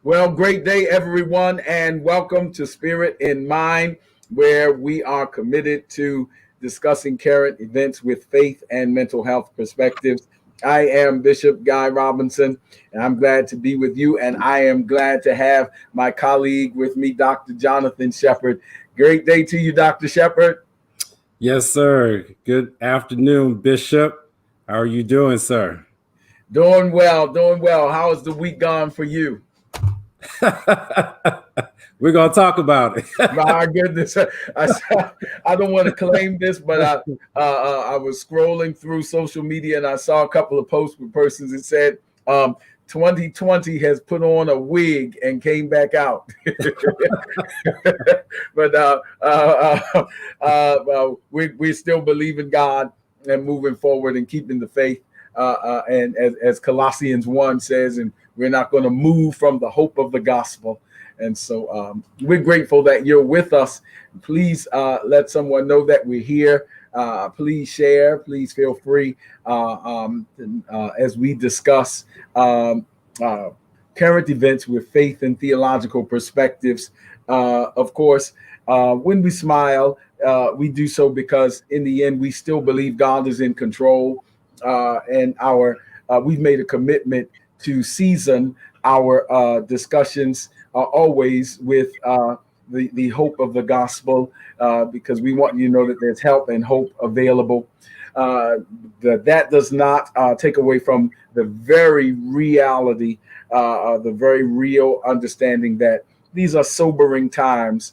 Well, great day, everyone, and welcome to Spirit in Mind, where we are committed to discussing current events with faith and mental health perspectives. I am Bishop Guy Robinson, and I'm glad to be with you, and I am glad to have my colleague with me, Dr. Jonathan Shepard. Great day to you, Dr. Shepard. Yes, sir. Good afternoon, Bishop. How are you doing, sir? Doing well, doing well. How has the week gone for you? We're going to talk about it. My goodness, I don't want to claim this, but I was scrolling through social media and I saw a couple of posts with persons that said 2020 has put on a wig and came back out. But we still believe in God and moving forward and keeping the faith. And as Colossians 1 says, and we're not going to move from the hope of the gospel. And so we're grateful that you're with us. Please let someone know that we're here. Please share. Please feel free as we discuss current events with faith and theological perspectives. Of course, when we smile, we do so because in the end, we still believe God is in control. And we've made a commitment to season our discussions always with the hope of the gospel, because we want you to know that there's help and hope available. That does not take away from the very reality, the very real understanding that these are sobering times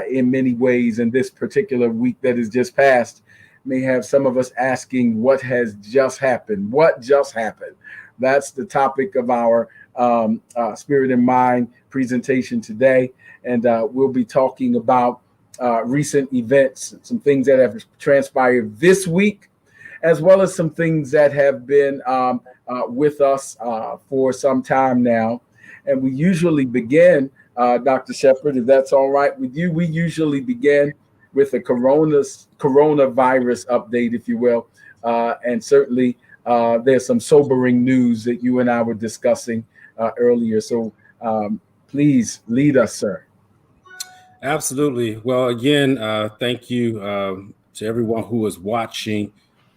in many ways. And this particular week that has just passed may have some of us asking, what has just happened? What just happened? That's the topic of our Spirit in Mind presentation today. And we'll be talking about recent events, some things that have transpired this week, as well as some things that have been with us for some time now. And we usually begin, Dr. Shepard, if that's all right with you, we usually begin with a coronavirus update, if you will. And certainly there's some sobering news that you and I were discussing earlier. So please lead us, sir. Absolutely. Well, again, thank you to everyone who is watching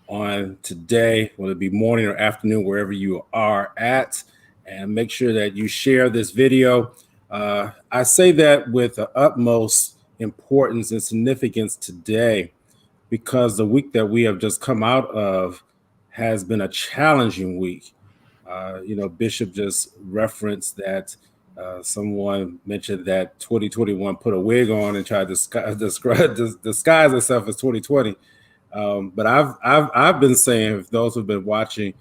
on today, whether it be morning or afternoon, wherever you are at. And make sure that you share this video. I say that with the utmost importance and significance today, because the week that we have just come out of has been a challenging week. Bishop just referenced that someone mentioned that 2021 put a wig on and tried to disguise itself as 2020. But I've been saying, if those who've been watching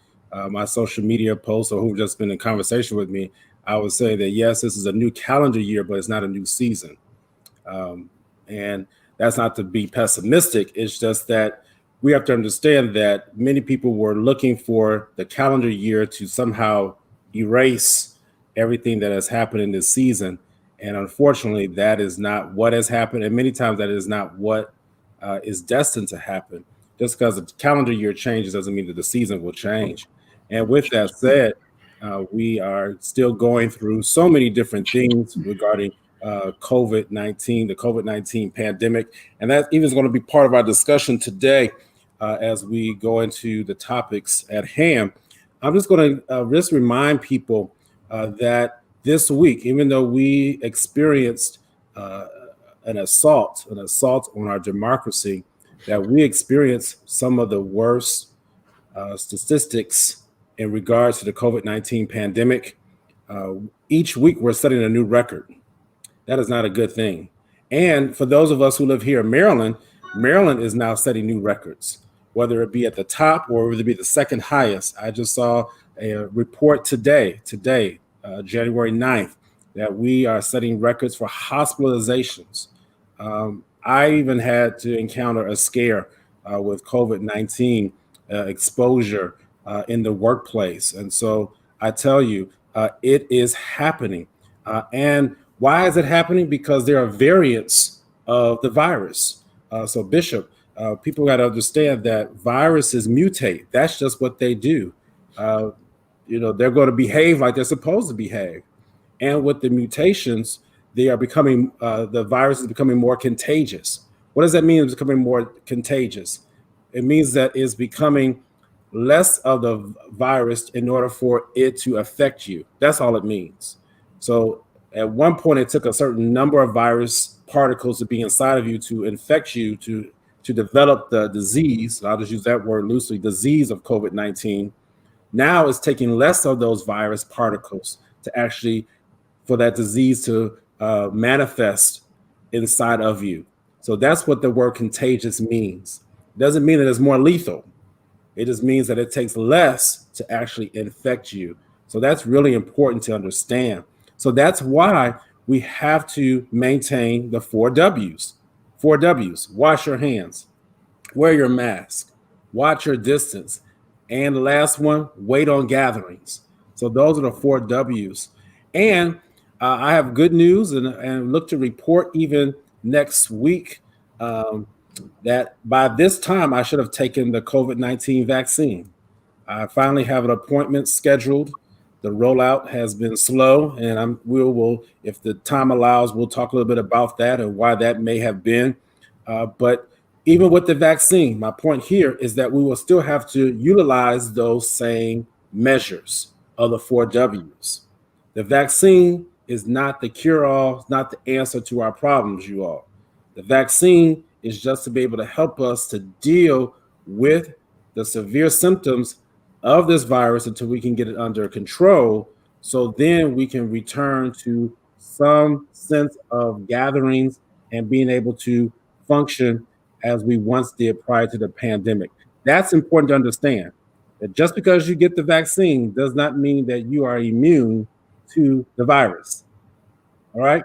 my social media posts or who've just been in conversation with me, I would say that yes, this is a new calendar year, but it's not a new season. And that's not to be pessimistic. It's just that we have to understand that many people were looking for the calendar year to somehow erase everything that has happened in this season. And unfortunately, that is not what has happened. And many times that is not what is destined to happen. Just because the calendar year changes doesn't mean that the season will change. And with that said, we are still going through so many different things regarding COVID-19, the COVID-19 pandemic. And that even is going to be part of our discussion today as we go into the topics at hand. I'm just going to just remind people that this week, even though we experienced an assault on our democracy, that we experienced some of the worst statistics in regards to the COVID-19 pandemic. Each week we're setting a new record. That is not a good thing. And for those of us who live here in Maryland, Maryland is now setting new records, whether it be at the top or whether it be the second highest. I just saw a report today, January 9th, that we are setting records for hospitalizations. I even had to encounter a scare with COVID-19 exposure in the workplace. And so I tell you, it is happening. And why is it happening? Because there are variants of the virus. So Bishop, people got to understand that viruses mutate. That's just what they do. They're going to behave like they're supposed to behave. and with the mutations, they are becoming the virus is becoming more contagious. What does that mean? It's becoming more contagious. It means that it's becoming less of the virus in order for it to affect you. That's all it means. So at one point, it took a certain number of virus particles to be inside of you to infect you to develop the disease. I'll just use that word loosely, disease of COVID-19. Now it's taking less of those virus particles to actually for that disease to manifest inside of you. So that's what the word contagious means. It doesn't mean that it's more lethal. It just means that it takes less to actually infect you. So that's really important to understand. So that's why we have to maintain the 4 W's. 4 W's: wash your hands, wear your mask, watch your distance, and the last one, wait on gatherings. So those are the 4 W's. And I have good news and look to report even next week that by this time I should have taken the COVID-19 vaccine. I finally have an appointment scheduled. The rollout has been slow, and we will, if the time allows, we'll talk a little bit about that and why that may have been. But even with the vaccine, my point here is that we will still have to utilize those same measures of the 4 W's. The vaccine is not the cure-all, it's not the answer to our problems, you all. The vaccine is just to be able to help us to deal with the severe symptoms of this virus until we can get it under control. So then we can return to some sense of gatherings and being able to function as we once did prior to the pandemic. That's important to understand that just because you get the vaccine does not mean that you are immune to the virus. All right.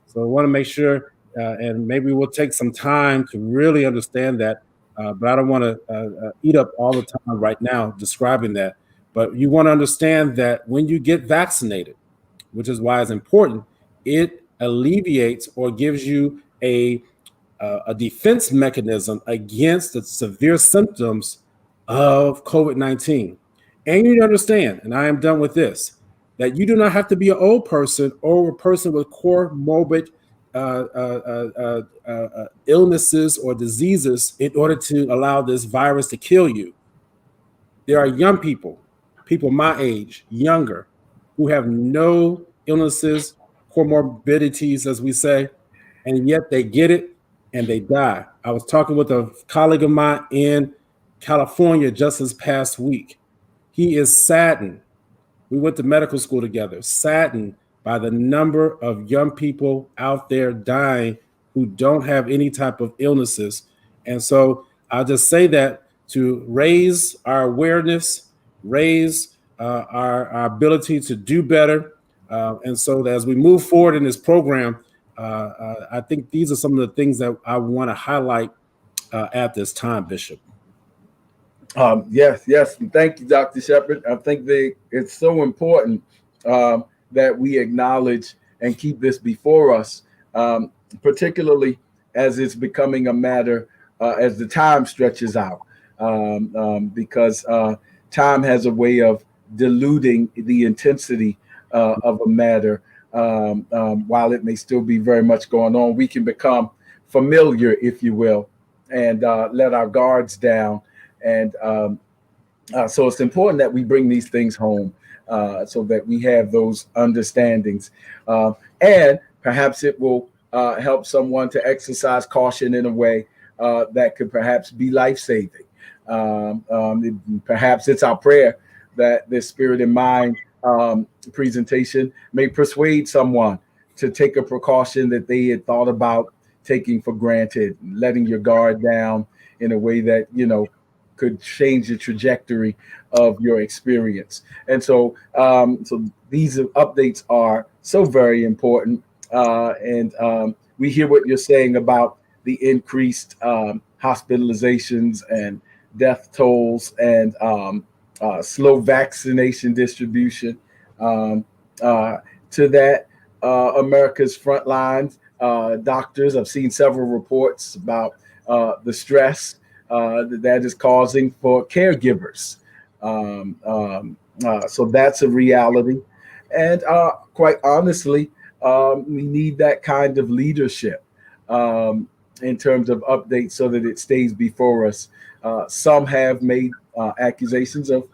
So I want to make sure, and maybe we'll take some time to really understand that. But I don't want to eat up all the time right now describing that. But you want to understand that when you get vaccinated, which is why it's important, it alleviates or gives you a defense mechanism against the severe symptoms of COVID-19. And you need to understand, and I am done with this, that you do not have to be an old person or a person with comorbid illnesses or diseases in order to allow this virus to kill you. There are young people, people my age, younger, who have no illnesses, comorbidities, as we say, and yet they get it and they die. I was talking with a colleague of mine in California just this past week. He is saddened. We went to medical school together, saddened by the number of young people out there dying who don't have any type of illnesses. And so I'll just say that to raise our awareness, raise our ability to do better. And so as we move forward in this program, I think these are some of the things that I want to highlight at this time, Bishop. Yes, yes. And thank you, Dr. Shepard. I think it's so important that we acknowledge and keep this before us, particularly as it's becoming a matter as the time stretches out, because time has a way of diluting the intensity of a matter. While it may still be very much going on, we can become familiar, if you will, and let our guards down. And so it's important that we bring these things home so that we have those understandings. And perhaps it will help someone to exercise caution in a way that could perhaps be life saving. Perhaps it's our prayer that this Spirit and Mind presentation may persuade someone to take a precaution that they had thought about taking for granted, letting your guard down in a way that, could change the trajectory of your experience. And so these updates are so very important. And we hear what you're saying about the increased hospitalizations and death tolls and slow vaccination distribution. To that, America's frontline doctors, I've seen several reports about the stress that is causing for caregivers. So that's a reality. And quite honestly, we need that kind of leadership in terms of updates so that it stays before us. Some have made accusations of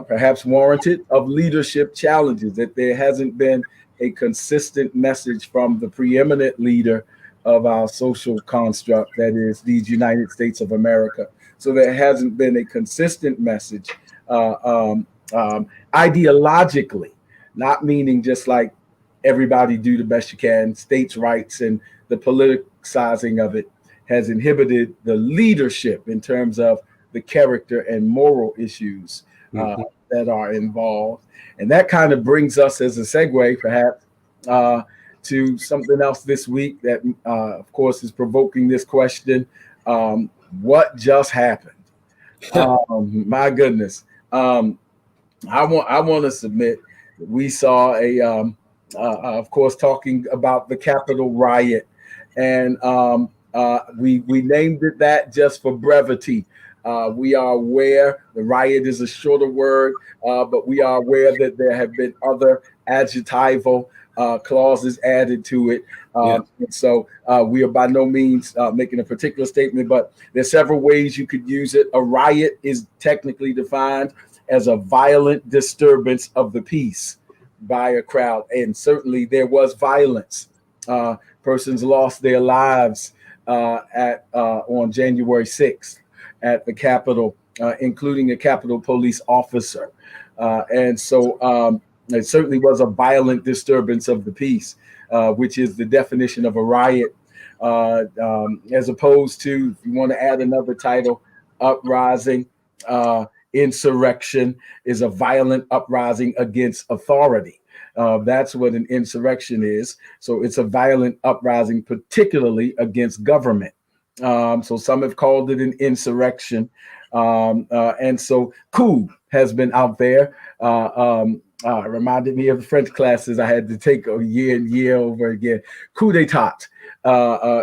perhaps warranted of leadership challenges, that there hasn't been a consistent message from the preeminent leader of our social construct, that is these United States of America. So there hasn't been a consistent message uh, um, ideologically, not meaning just like everybody do the best you can, states' rights and the politicizing of it has inhibited the leadership in terms of the character and moral issues uh, Mhm. that are involved. And that kind of brings us as a segue, perhaps, uh, to something else this week that, of course, is provoking this question. What just happened? My goodness. Um, I want to submit that we saw of course, talking about the Capitol riot, and we named it that just for brevity. We are aware the riot is a shorter word, but we are aware that there have been other adjectival clauses added to it. Yeah. And so we are by no means making a particular statement, but there's several ways you could use it. A riot is technically defined as a violent disturbance of the peace by a crowd. And certainly there was violence. Persons lost their lives at on January 6th at the Capitol, including a Capitol police officer. And so it certainly was a violent disturbance of the peace, which is the definition of a riot, as opposed to, if you want to add another title, uprising. Insurrection is a violent uprising against authority. That's what an insurrection is. So it's a violent uprising, particularly against government. So some have called it an insurrection. And so coup has been out there. Reminded me of the French classes I had to take a year and year over again. Coup d'etat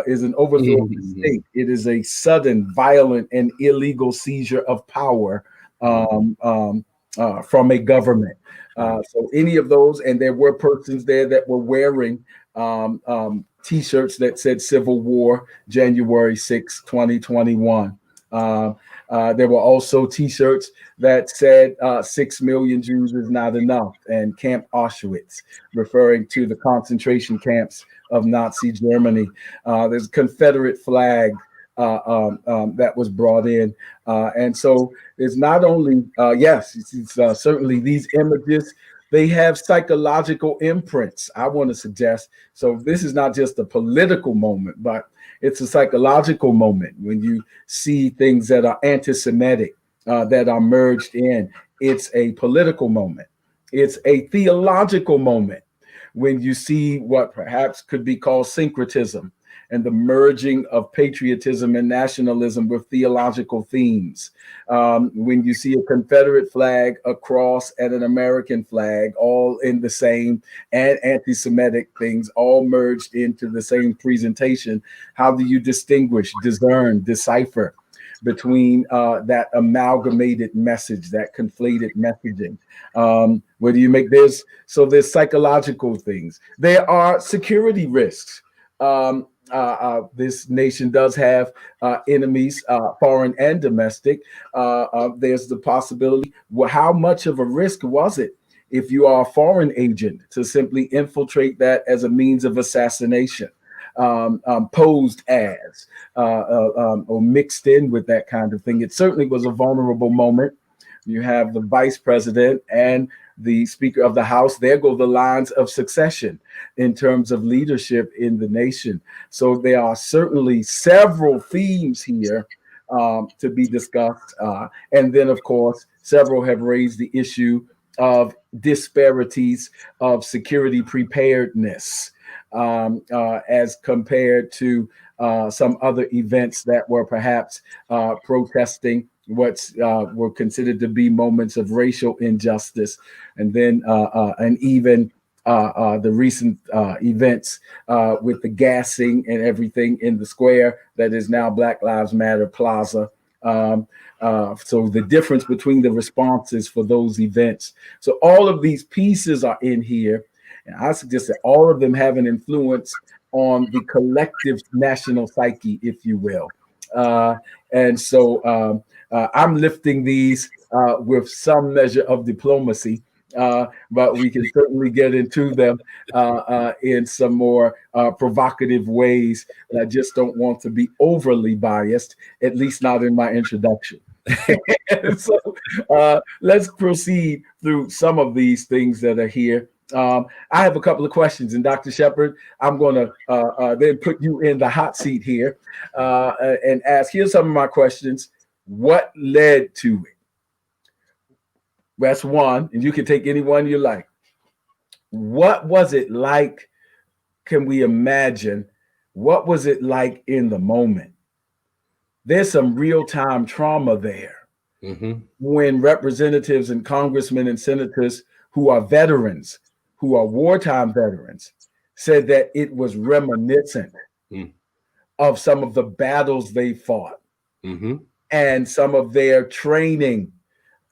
is an overthrow of the Mhm. state. It is a sudden, violent, and illegal seizure of power from a government. Right. So any of those, and there were persons there that were wearing T-shirts that said "Civil War, January 6, 2021." There were also T-shirts that said 6 million Jews is not enough, and Camp Auschwitz, referring to the concentration camps of Nazi Germany. There's a Confederate flag that was brought in. And so it's not only, yes, it's certainly these images, they have psychological imprints, I want to suggest. So this is not just a political moment, but it's a psychological moment when you see things that are anti Semitic, that are merged in. It's a political moment, it's a theological moment when you see what perhaps could be called syncretism and the merging of patriotism and nationalism with theological themes. When you see a Confederate flag, a cross, and an American flag, all in the same and anti Semitic things, all merged into the same presentation, how do you distinguish, discern, decipher between that amalgamated message, that conflated messaging? Where do you make there's psychological things. There are security risks. This nation does have enemies, foreign and domestic. There's the possibility. Well, how much of a risk was it if you are a foreign agent to simply infiltrate that as a means of assassination? Posed as or mixed in with that kind of thing. It certainly was a vulnerable moment. You have the vice president and the Speaker of the House. There go the lines of succession in terms of leadership in the nation. So there are certainly several themes here to be discussed. And then, of course, several have raised the issue of disparities of security preparedness as compared to some other events that were perhaps protesting what were considered to be moments of racial injustice, and then and even the recent events with the gassing and everything in the square that is now Black Lives Matter Plaza. Um, so the difference between the responses for those events. So all of these pieces are in here, and I suggest that all of them have an influence on the collective national psyche, if you will. Uh, and so I'm lifting these with some measure of diplomacy, but we can certainly get into them in some more provocative ways. I just don't want to be overly biased, at least not in my introduction. So let's proceed through some of these things that are here. I have a couple of questions, and Dr. Shepard, I'm going to then put you in the hot seat here and ask. Here's some of my questions. What led to it? That's one, and you can take any one you like. What was it like? Can we imagine? What was it like in the moment? There's some real time trauma there Mm-hmm. when representatives and congressmen and senators who are veterans, who are wartime veterans, said that it was reminiscent of some of the battles they fought Mm-hmm. and some of their training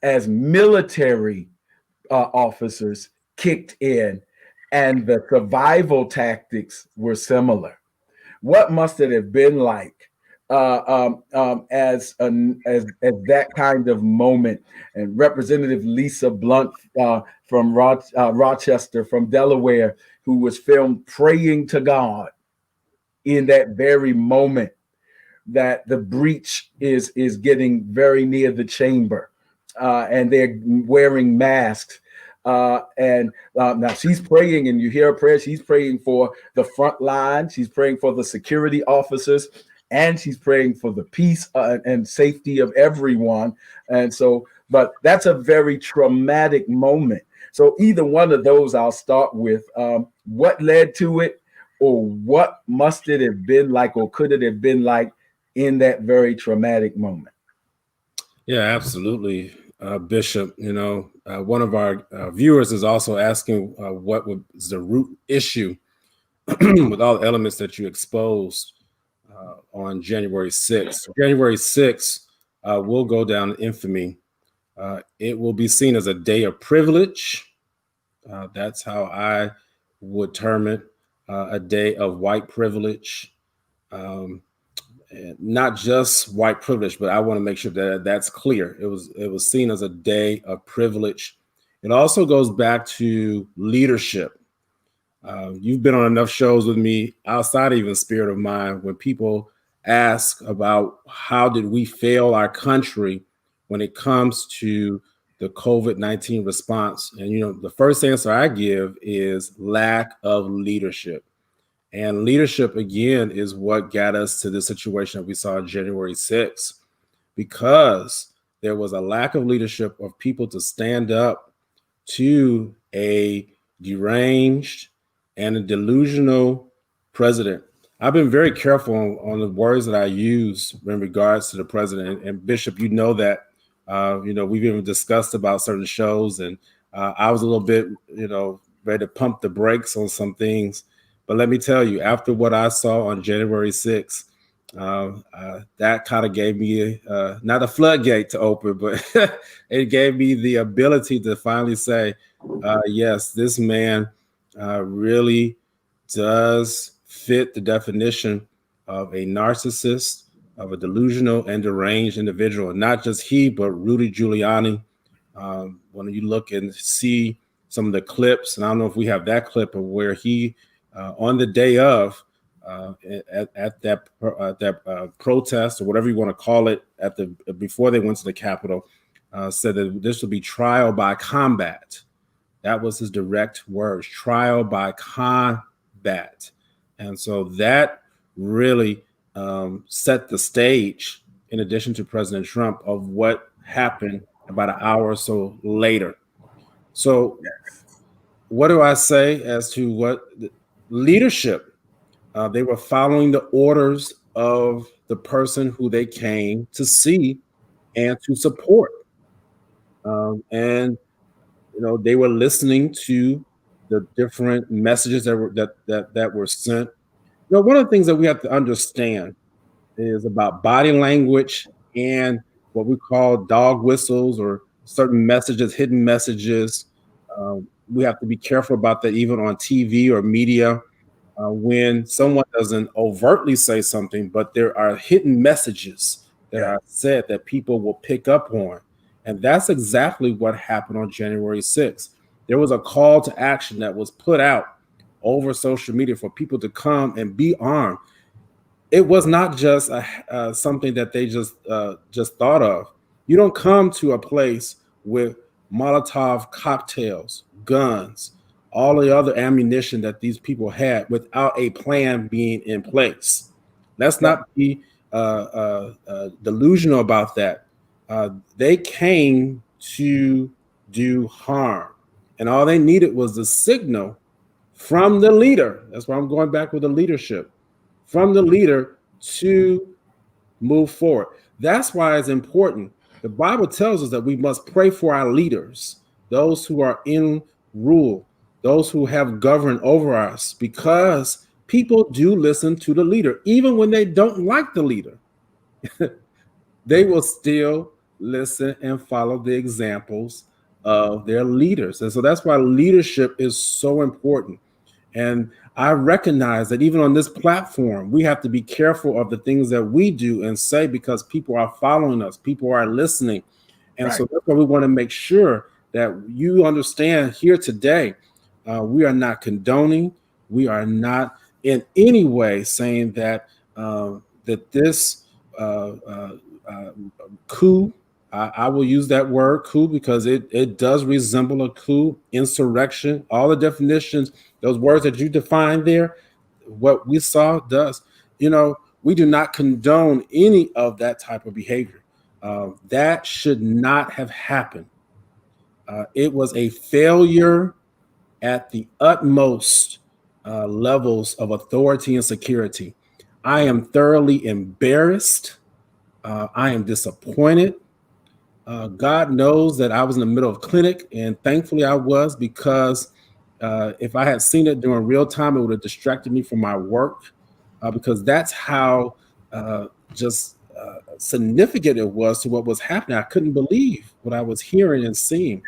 as military officers kicked in, and the survival tactics were similar. What must it have been like as that kind of moment? And Representative Lisa Blunt from Rochester, from Delaware, who was filmed praying to God in that very moment that the breach is getting very near the chamber, and they're wearing masks. And now she's praying, and you hear her prayer. She's praying for the front line. She's praying for the security officers, and she's praying for the peace and safety of everyone. And so, but that's a very traumatic moment. So either one of those, I'll start with. What led to it, or what must it have been like, or could it have been like in that very traumatic moment? Yeah, absolutely, Bishop. One of our viewers is also asking what was the root issue with all the elements that you exposed on January 6th. January 6th will go down in infamy. It will be seen as a day of privilege. That's how I would term it, a day of white privilege. Um, not just white privilege, but I want to make sure that that's clear. It was seen as a day of privilege. It also goes back to leadership. You've been on enough shows with me outside of even Spirit of Mind when people ask about how did we fail our country when it comes to the COVID-19 response. And, the first answer I give is lack of leadership. And leadership, again, is what got us to the situation that we saw on January 6th, because there was a lack of leadership of people to stand up to a deranged and a delusional president. I've been very careful on the words that I use in regards to the president. And Bishop, you know that, we've even discussed about certain shows, and I was a little bit, ready to pump the brakes on some things. But let me tell you, after what I saw on January 6th, that kind of gave me not a floodgate to open, but it gave me the ability to finally say, yes, this man really does fit the definition of a narcissist, of a delusional and deranged individual. And not just he, but Rudy Giuliani. When you look and see some of the clips, and I don't know if we have that clip of where he, on the day of, at that protest, or whatever you want to call it, before they went to the Capitol, said that this would be trial by combat. That was his direct words: trial by combat. And so that really set the stage, in addition to President Trump, of what happened about an hour or so later. So, what do I say as to what leadership? They were following the orders of the person who they came to see and to support. And they were listening to the different messages that were sent. One of the things that we have to understand is about body language and what we call dog whistles or certain messages, hidden messages. We have to be careful about that, even on TV or media. When someone doesn't overtly say something, but there are hidden messages that Yeah. are said that people will pick up on. And that's exactly what happened on January 6th. There was a call to action that was put out over social media for people to come and be armed. It was not just something that they just thought of. You don't come to a place with Molotov cocktails, guns, all the other ammunition that these people had without a plan being in place. Let's Yeah. not be delusional about that. They came to do harm, and all they needed was the signal from the leader. That's why I'm going back with the leadership from the leader to move forward. That's why it's important. The Bible tells us that we must pray for our leaders, those who are in rule, those who have governed over us, because people do listen to the leader. Even when they don't like the leader, they will still listen and follow the examples of their leaders. And so that's why leadership is so important. And I recognize that even on this platform, we have to be careful of the things that we do and say because people are following us, people are listening. And Right. so that's why we want to make sure that you understand here today, we are not condoning, we are not in any way saying that that this uh, coup, I will use that word coup because it does resemble a coup, insurrection, all the definitions, those words that you defined there, what we saw does. You know, we do not condone any of that type of behavior. That should not have happened. It was a failure at the utmost levels of authority and security. I am thoroughly embarrassed. I am disappointed. God knows that I was in the middle of clinic, and thankfully I was because if I had seen it during real time, it would have distracted me from my work because that's how just significant it was to what was happening. I couldn't believe what I was hearing and seeing.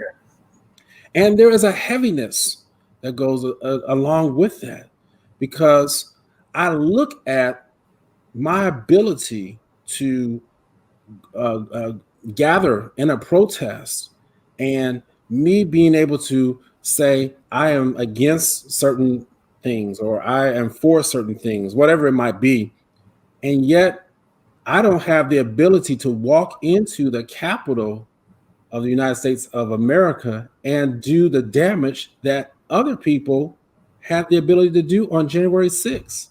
And there is a heaviness that goes along with that because I look at my ability to uh, uh, gather in a protest and me being able to say I am against certain things or I am for certain things, whatever it might be. And yet I don't have the ability to walk into the Capitol of the United States of America and do the damage that other people had the ability to do on January 6th.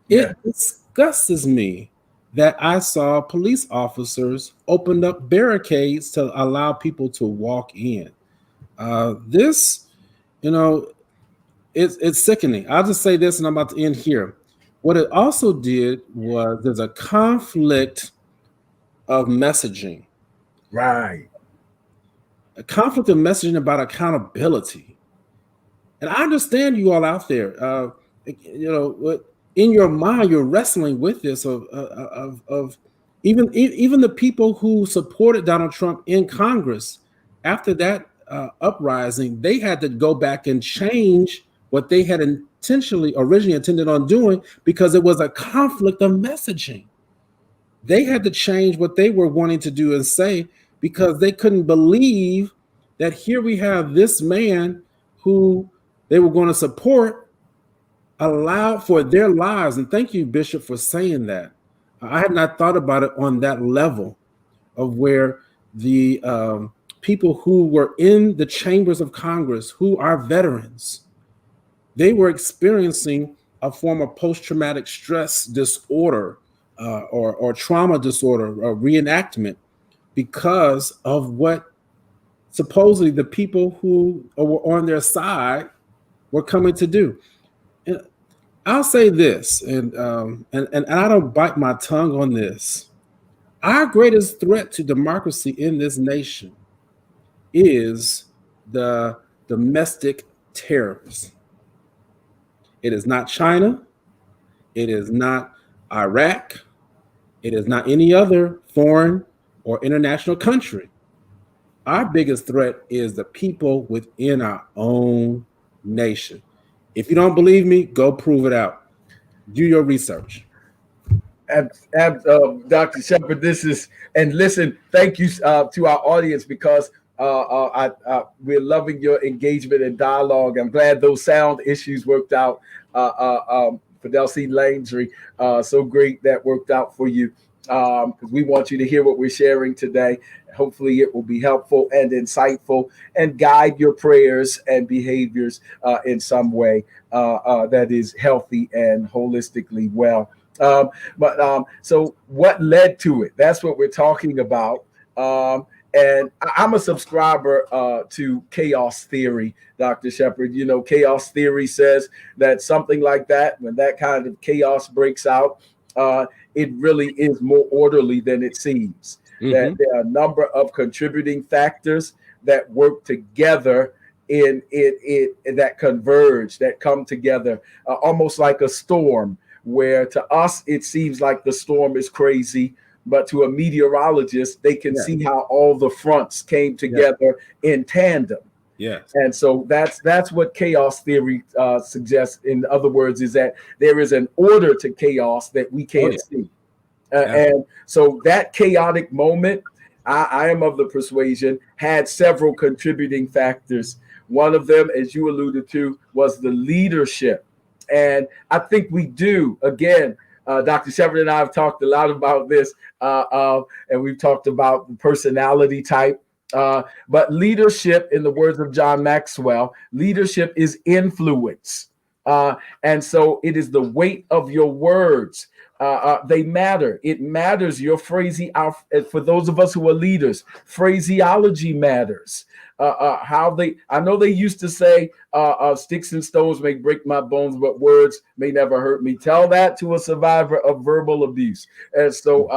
Yeah. It disgusts me that I saw police officers open up barricades to allow people to walk in. This, you know, it's sickening. I'll just say this and I'm about to end here. What it also did was there's a conflict of messaging, Right. a conflict of messaging about accountability. And I understand you all out there. You know, in your mind, you're wrestling with this of even the people who supported Donald Trump in Congress after that uprising, they had to go back and change what they had intentionally originally intended on doing because it was a conflict of messaging. They had to change what they were wanting to do and say because they couldn't believe that here we have this man who they were going to support allowed for their lives. And thank you, Bishop, for saying that. I had not thought about it on that level of where the people who were in the chambers of Congress, who are veterans, they were experiencing a form of post-traumatic stress disorder or trauma disorder or reenactment because of what supposedly the people who were on their side were coming to do. And I'll say this, and I don't bite my tongue on this. Our greatest threat to democracy in this nation is the domestic terrorists. It is not China. It is not Iraq. It is not any other foreign or international country. Our biggest threat is the people within our own nation. If you don't believe me, go prove it out. Do your research. Dr. Shepard, this is, and listen, thank you to our audience because we're loving your engagement and dialogue. I'm glad those sound issues worked out. Fidelcy Landry, so great that worked out for you because we want you to hear what we're sharing today. Hopefully, it will be helpful and insightful and guide your prayers and behaviors in some way that is healthy and holistically well. So what led to it? That's what we're talking about. And I'm a subscriber to chaos theory, Dr. Shepard. You know, chaos theory says that something like that, when that kind of chaos breaks out, it really is more orderly than it seems. That Mm-hmm. there are a number of contributing factors that work together in it that converge, that come together, almost like a storm where to us it seems like the storm is crazy, but to a meteorologist, they can Yeah. see how all the fronts came Yeah. together in tandem. Yes. And so that's what chaos theory suggests. In other words, is that there is an order to chaos that we Oh can't yeah. see. Ab- And so that chaotic moment, I am of the persuasion, had several contributing factors. One of them, as you alluded to, was the leadership. And I think we do, again, Dr. Shepard and I have talked a lot about this, and we've talked about the personality type. But leadership, in the words of John Maxwell, leadership is influence. And so it is the weight of your words. They matter. It matters. Your for those of us who are leaders, phraseology matters. How they, I know they used to say, sticks and stones may break my bones, but words may never hurt me. Tell that to a survivor of verbal abuse. And so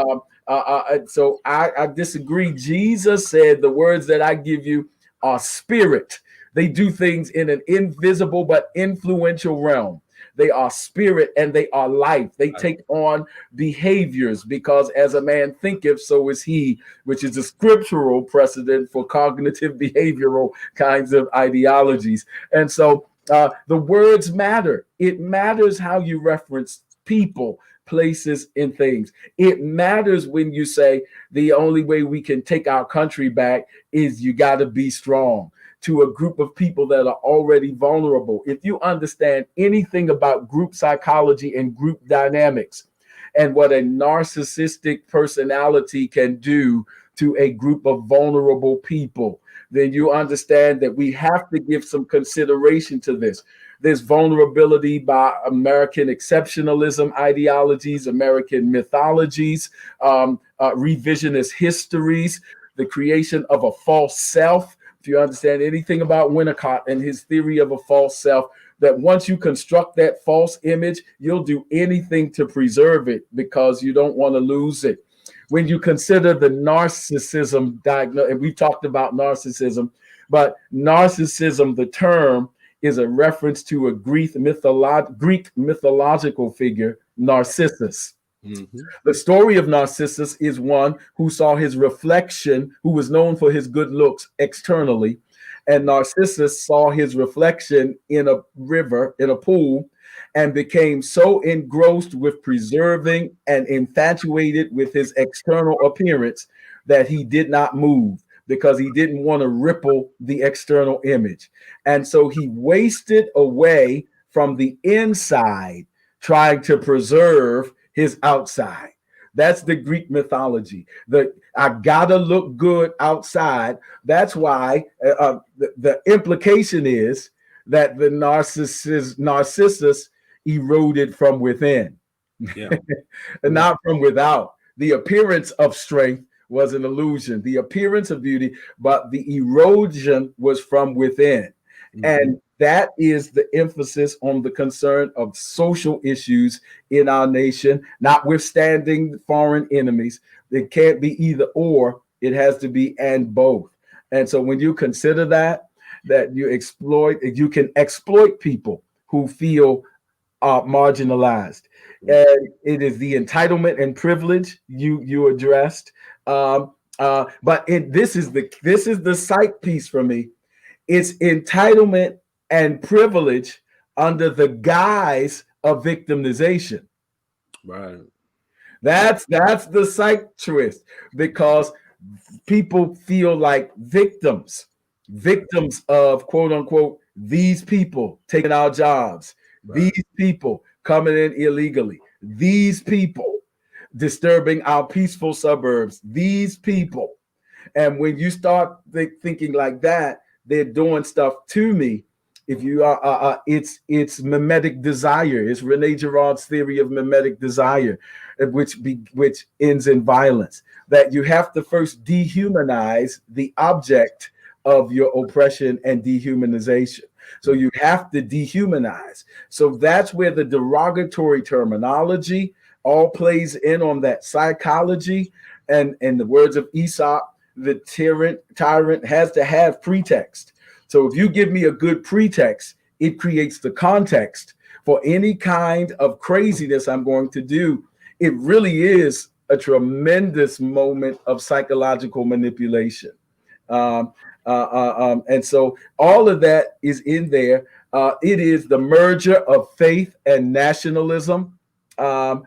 I disagree. Jesus said, the words that I give you are spirit. They do things in an invisible but influential realm. They are spirit and they are life. They take on behaviors because as a man thinketh, so is he, which is a scriptural precedent for cognitive behavioral kinds of ideologies. And so the words matter. It matters how you reference people, places, and things. It matters when you say the only way we can take our country back is you got to be strong to a group of people that are already vulnerable. If you understand anything about group psychology and group dynamics and what a narcissistic personality can do to a group of vulnerable people, then you understand that we have to give some consideration to this. There's vulnerability by American exceptionalism ideologies, American mythologies, revisionist histories, the creation of a false self. If you understand anything about Winnicott and his theory of a false self, that once you construct that false image, you'll do anything to preserve it because you don't want to lose it. When you consider the narcissism diagnosis, and we talked about narcissism, but narcissism, the term, is a reference to a Greek mythological figure, Narcissus. Mm-hmm. The story of Narcissus is one who saw his reflection, who was known for his good looks externally. And Narcissus saw his reflection in a river, in a pool, and became so engrossed with preserving and infatuated with his external appearance that he did not move because he didn't want to ripple the external image. And so he wasted away from the inside trying to preserve his outside. That's the Greek mythology. I gotta look good outside. That's why the implication is that the Narcissus eroded from within, Yeah. and Yeah. not from without. The appearance of strength was an illusion, the appearance of beauty, but the erosion was from within. Mm-hmm. And that is the emphasis on the concern of social issues in our nation, notwithstanding foreign enemies. It can't be either or, it has to be and both. And so when you consider that you can exploit people who feel are marginalized. And it is the entitlement and privilege you addressed. This is the psych piece for me. It's entitlement and privilege under the guise of victimization. Right. That's the psych twist, because people feel like victims of quote unquote these people taking our jobs, Right. these people coming in illegally, these people disturbing our peaceful suburbs, these people. And when you start thinking like that, they're doing stuff to me. If you are, it's mimetic desire. It's Rene Girard's theory of mimetic desire, which ends in violence. That you have to first dehumanize the object of your oppression and dehumanization. So you have to dehumanize. So that's where the derogatory terminology all plays in on that psychology. And in the words of Aesop, the tyrant has to have pretext. So if you give me a good pretext, it creates the context for any kind of craziness I'm going to do. It really is a tremendous moment of psychological manipulation. Um, and so all of that is in there. It is the merger of faith and nationalism, um,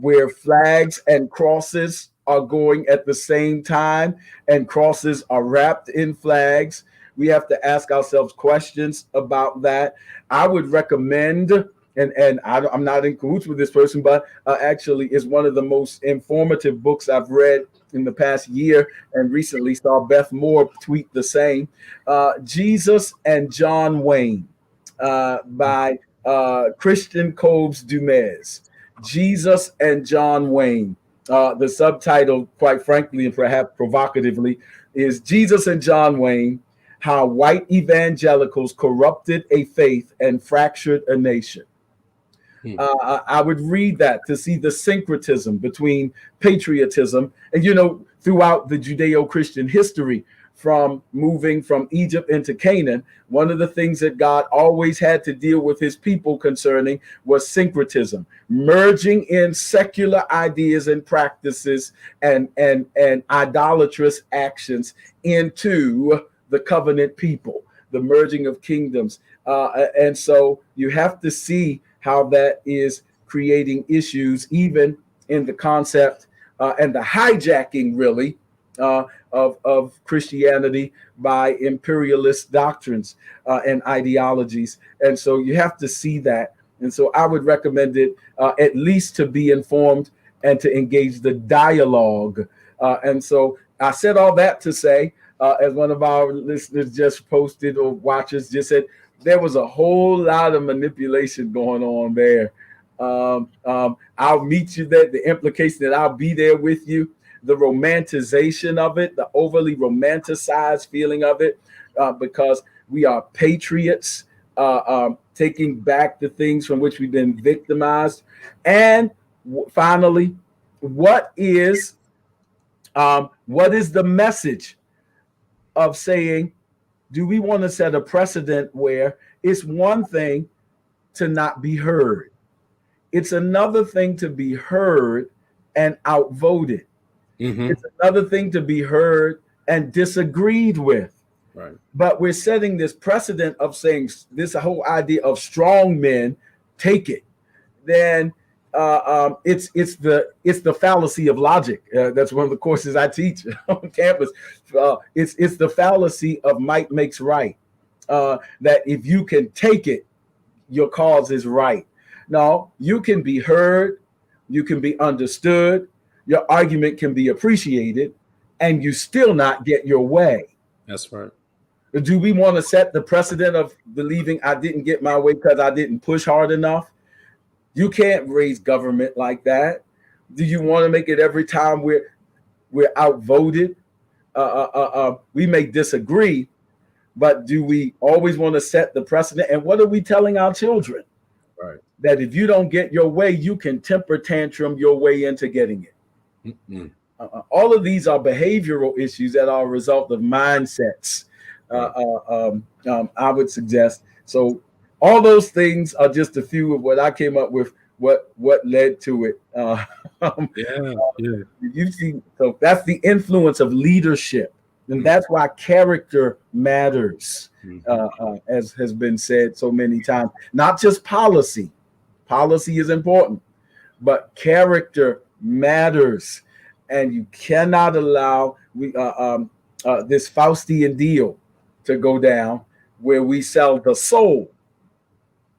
where flags and crosses are going at the same time, and crosses are wrapped in flags. We have to ask ourselves questions about that. I would recommend, I'm not in cahoots with this person, but actually is one of the most informative books I've read in the past year, and recently saw Beth Moore tweet the same. Jesus and John Wayne, by Christian Cobbs Dumez. Jesus and John Wayne. The subtitle, quite frankly and perhaps provocatively, is Jesus and John Wayne: How White Evangelicals Corrupted a Faith and Fractured a Nation. I would read that to see the syncretism between patriotism and, throughout the Judeo-Christian history, from moving from Egypt into Canaan, one of the things that God always had to deal with his people concerning was syncretism, merging in secular ideas and practices and idolatrous actions into the covenant people, the merging of kingdoms. And so you have to see how that is creating issues, even in the concept and the hijacking, really, of Christianity by imperialist doctrines and ideologies. And so you have to see that. And so I would recommend it, at least to be informed and to engage the dialogue. And so I said all that to say, as one of our listeners just posted, or watchers just said, there was a whole lot of manipulation going on there. I'll meet you there. The implication that I'll be there with you, the romanticization of it, the overly romanticized feeling of it, because we are patriots, taking back the things from which we've been victimized. And finally, what is the message of saying, do we want to set a precedent where it's one thing to not be heard? It's another thing to be heard and outvoted. It's another thing to be heard and disagreed with. Right. But we're setting this precedent of saying this whole idea of strong men take it. Then it's the fallacy of logic. That's one of the courses I teach on campus. It's the fallacy of might makes right. That if you can take it, your cause is right. No, you can be heard, you can be understood, your argument can be appreciated, and you still not get your way. That's right. Do we want to set the precedent of believing I didn't get my way because I didn't push hard enough? You can't raise government like that. Do you want to make it every time we're outvoted? We may disagree, but do we always want to set the precedent? And what are we telling our children? Right. That if you don't get your way, you can temper tantrum your way into getting it. All of these are behavioral issues that are a result of mindsets. I would suggest. So all those things are just a few of what I came up with. What led to it? Um, Yeah, yeah. you see, so that's the influence of leadership, and Mm, that's why character matters, mhm. as has been said so many times. Not just policy. Policy is important, but character matters, and you cannot allow this Faustian deal to go down where we sell the soul,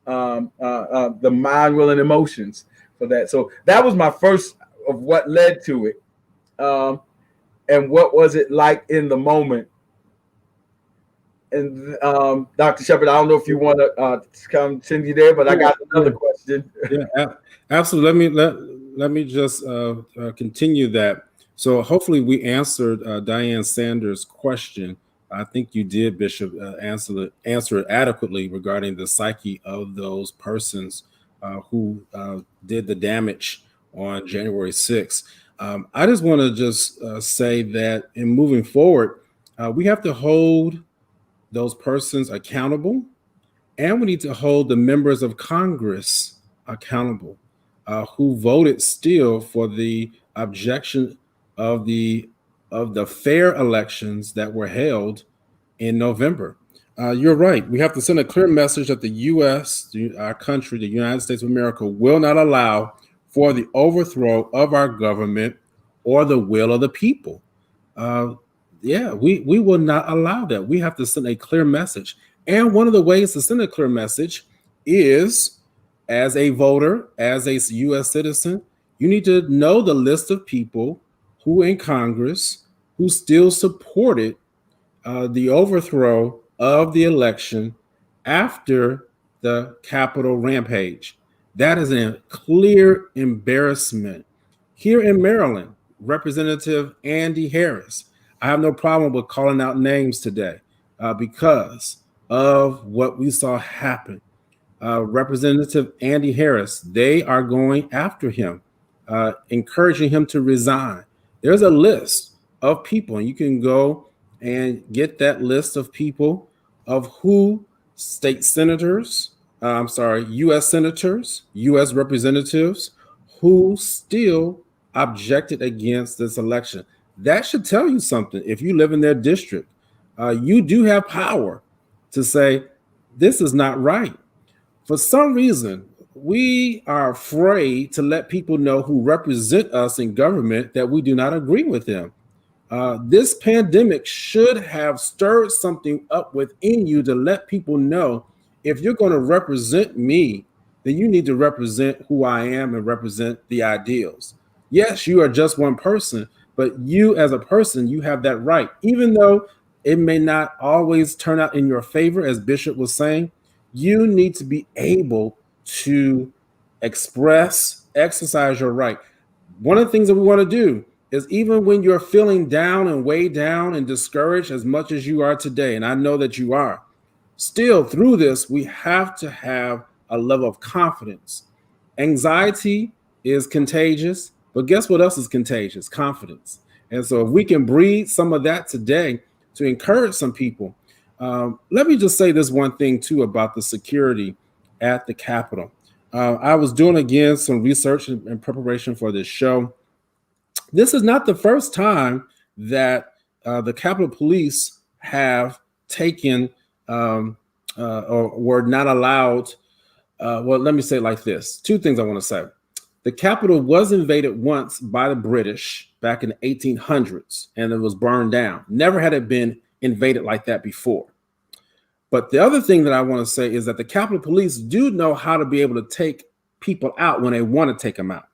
the mind, will, and emotions for that. So that was my first of what led to it. Um, and what was it like in the moment? And Dr. Shepard, I don't know if you want to continue there, but I Yeah, got yeah, another question. yeah, absolutely. Let me just continue that. So hopefully we answered Diane Sanders' question. I think you did, Bishop, answer it adequately regarding the psyche of those persons who did the damage on January 6th. I just want to just say that in moving forward, we have to hold those persons accountable, and we need to hold the members of Congress accountable who voted still for the objection of the fair elections that were held in November. You're right. We have to send a clear message that the U.S., our country, the United States of America, will not allow for the overthrow of our government or the will of the people. Uh, yeah, we will not allow that. We have to send a clear message. And one of the ways to send a clear message is as a voter, as a U.S. citizen, you need to know the list of people who in Congress who still supported the overthrow of the election after the Capitol rampage. That is a clear embarrassment. Here in Maryland, Representative Andy Harris, I have no problem with calling out names today because of what we saw happen. Representative Andy Harris, they are going after him, encouraging him to resign. There's a list of people, and you can go and get that list of people of who state senators, I'm sorry, U.S. senators, U.S. representatives who still objected against this election. That should tell you something. If you live in their district, you do have power to say, this is not right. For some reason, we are afraid to let people know who represent us in government that we do not agree with them. This pandemic should have stirred something up within you to let people know, if you're going to represent me, then you need to represent who I am and represent the ideals. Yes, you are just one person, but you as a person, you have that right. Even though it may not always turn out in your favor, as Bishop was saying, you need to be able to exercise your right. One of the things that we want to do is, even when you're feeling down and weighed down and discouraged as much as you are today, and I know that you are, still through this, we have to have a level of confidence. Anxiety is contagious, but guess what else is contagious? Confidence. And so, if we can breathe some of that today to encourage some people, let me just say this one thing too about the security at the Capitol. I was doing again some research in preparation for this show. This is not the first time that the Capitol Police have taken or were not allowed. Well, let me say it like this. Two things I want to say. The Capitol was invaded once by the British back in the 1800s, and it was burned down. Never had it been invaded like that before. But the other thing that I want to say is that the Capitol Police do know how to be able to take people out when they want to take them out.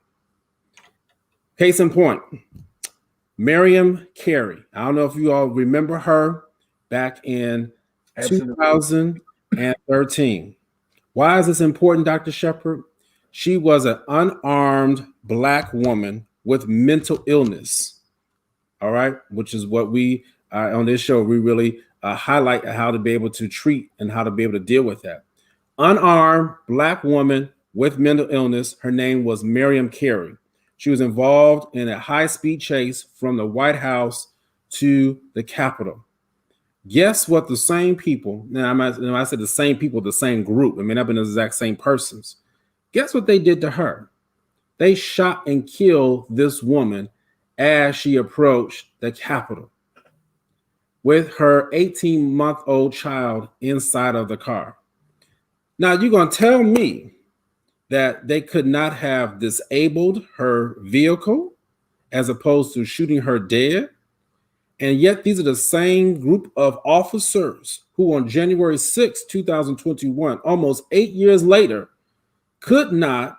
Case in point, Miriam Carey. I don't know if you all remember her back in Absolutely. 2013. Why is this important, Dr. Shepard? She was an unarmed Black woman with mental illness. All right, which is what we on this show we really highlight how to be able to treat and how to be able to deal with that. Unarmed Black woman with mental illness. Her name was Miriam Carey. She was involved in a high-speed chase from the White House to the Capitol. Guess what? The same people. Now, I said the same people, the same group. I mean, I've been the exact same persons. Guess what they did to her? They shot and killed this woman as she approached the Capitol with her 18-month-old child inside of the car. Now, you're going to tell me that they could not have disabled her vehicle as opposed to shooting her dead? And yet, these are the same group of officers who, on January 6, 2021, almost 8 years later, could not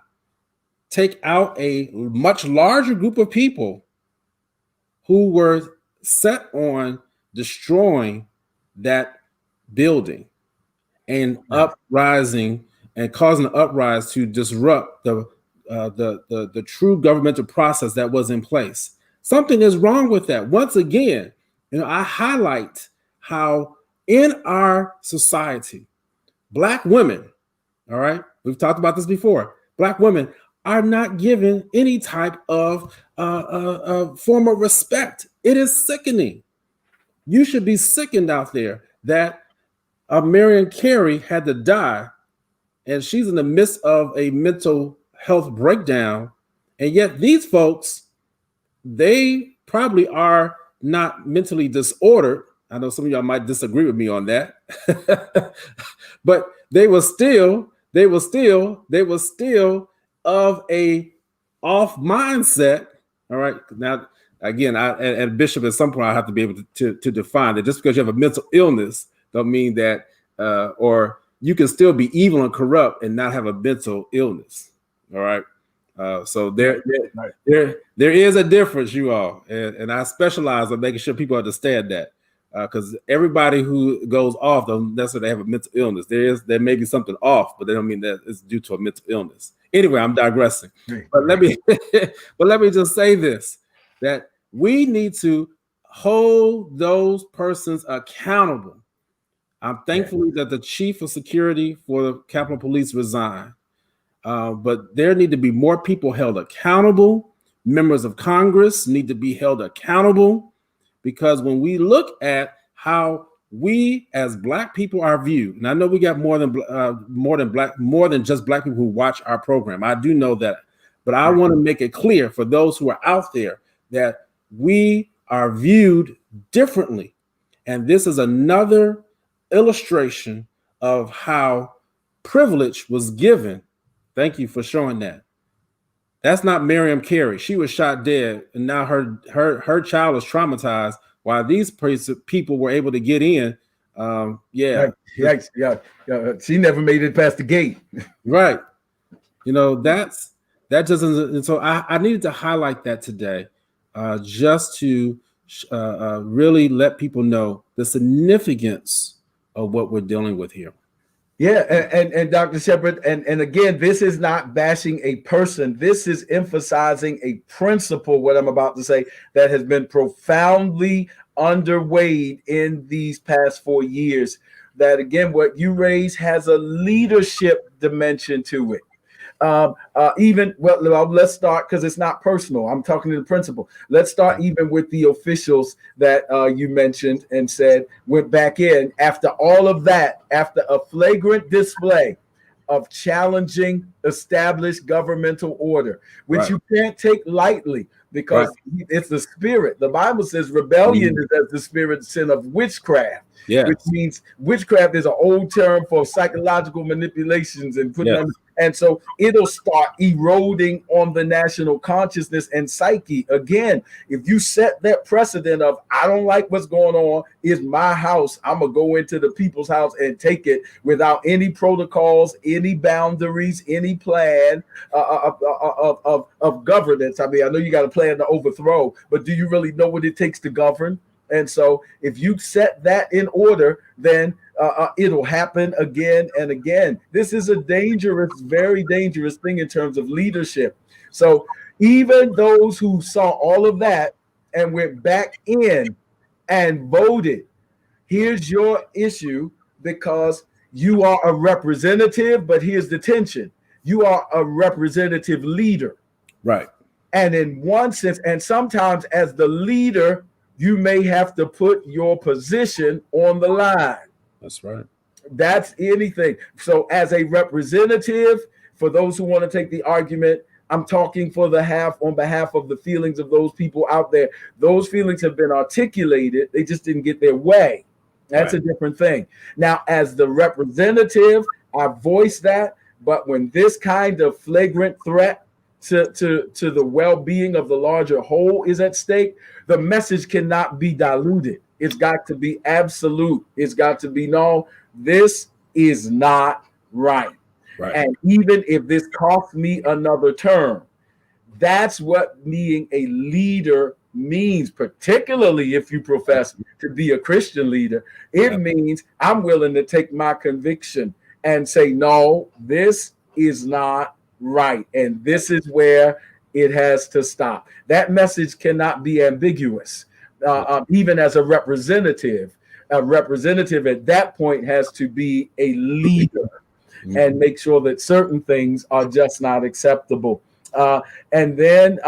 take out a much larger group of people who were set on destroying that building and uprising and causing an uprise to disrupt the true governmental process that was in place. Something is wrong with that. Once again, I highlight how in our society, Black women, all right, we've talked about this before, Black women are not given any type of form of respect. It is sickening. You should be sickened out there that Marion Carey had to die, and she's in the midst of a mental health breakdown, and yet these folks, they probably are not mentally disordered. I know some of y'all might disagree with me on that, but they were still of a off mindset. All right. Now, again, and Bishop, at some point, I have to be able to define that just because you have a mental illness don't mean that, or you can still be evil and corrupt and not have a mental illness. All right. So there is a difference, you all, and I specialize on making sure people understand that, because everybody who goes off don't necessarily have a mental illness. There may be something off, but they don't mean that it's due to a mental illness. Anyway, I'm digressing. But let me just say this: that we need to hold those persons accountable. I'm thankful that the chief of security for the Capitol Police resigned. But there need to be more people held accountable. Members of Congress need to be held accountable, because when we look at how we as Black people are viewed, and I know we got more than just Black people who watch our program. I do know that, but I want to make it clear for those who are out there that we are viewed differently, and this is another illustration of how privilege was given. Thank you for showing that. That's not Mariam Carey. She was shot dead, and now her child is traumatized. While these people were able to get in, she never made it past the gate. Right. That doesn't. And so I needed to highlight that today, just to really let people know the significance of what we're dealing with here. Yeah, and Dr. Shepard, and again, this is not bashing a person. This is emphasizing a principle, what I'm about to say, that has been profoundly underweighted in these past 4 years. That, again, what you raise has a leadership dimension to it. Let's start, because it's not personal. I'm talking to the principle. Let's start even with the officials that you mentioned and said went back in after all of that, after a flagrant display of challenging established governmental order, which you can't take lightly, because it's the spirit. The Bible says rebellion is as the spirit sin of witchcraft. Yes. Which means witchcraft is an old term for psychological manipulations and putting on. And so it'll start eroding on the national consciousness and psyche. Again, if you set that precedent of, I don't like what's going on, it's my house, I'm going to go into the people's house and take it without any protocols, any boundaries, any plan of governance. I mean, I know you got a plan to overthrow, but do you really know what it takes to govern? And so if you set that in order, then it'll happen again and again. This is a dangerous, very dangerous thing in terms of leadership. So even those who saw all of that and went back in and voted, here's your issue, because you are a representative, but here's the tension. You are a representative leader. Right. And in one sense, and sometimes as the leader, you may have to put your position on the line. That's right. That's anything. So, as a representative, for those who want to take the argument, I'm talking for the half on behalf of the feelings of those people out there. Those feelings have been articulated, they just didn't get their way. That's Right. a different thing. Now, as the representative, I voice that. But when this kind of flagrant threat to the well-being of the larger whole is at stake, the message cannot be diluted. It's got to be absolute. It's got to be no, this is not right. Right. And even if this costs me another term, that's what being a leader means, particularly if you profess to be a Christian leader. It means I'm willing to take my conviction and say, no, this is not right. And this is where it has to stop. That message cannot be ambiguous. Even as a representative at that point has to be a leader and make sure that certain things are just not acceptable. And then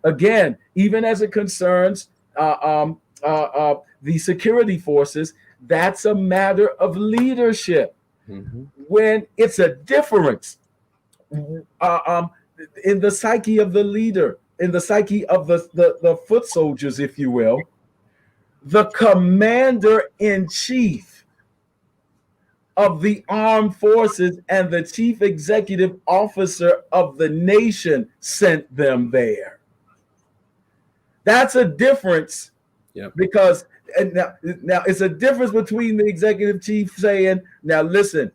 again, even as it concerns the security forces, that's a matter of leadership. When it's a difference in the psyche of the leader, in the psyche of the foot soldiers, if you will, the commander in chief of the armed forces and the chief executive officer of the nation sent them there. That's a difference. Yep. Because and now it's a difference between the executive chief saying, now listen,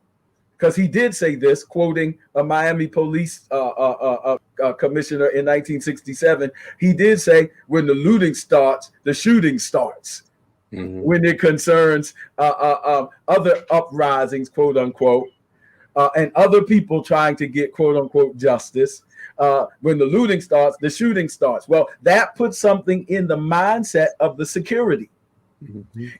because he did say this, quoting a Miami police commissioner in 1967. He did say, when the looting starts, the shooting starts. When it concerns other uprisings, quote unquote, and other people trying to get quote unquote justice. When the looting starts, the shooting starts. Well, that puts something in the mindset of the security.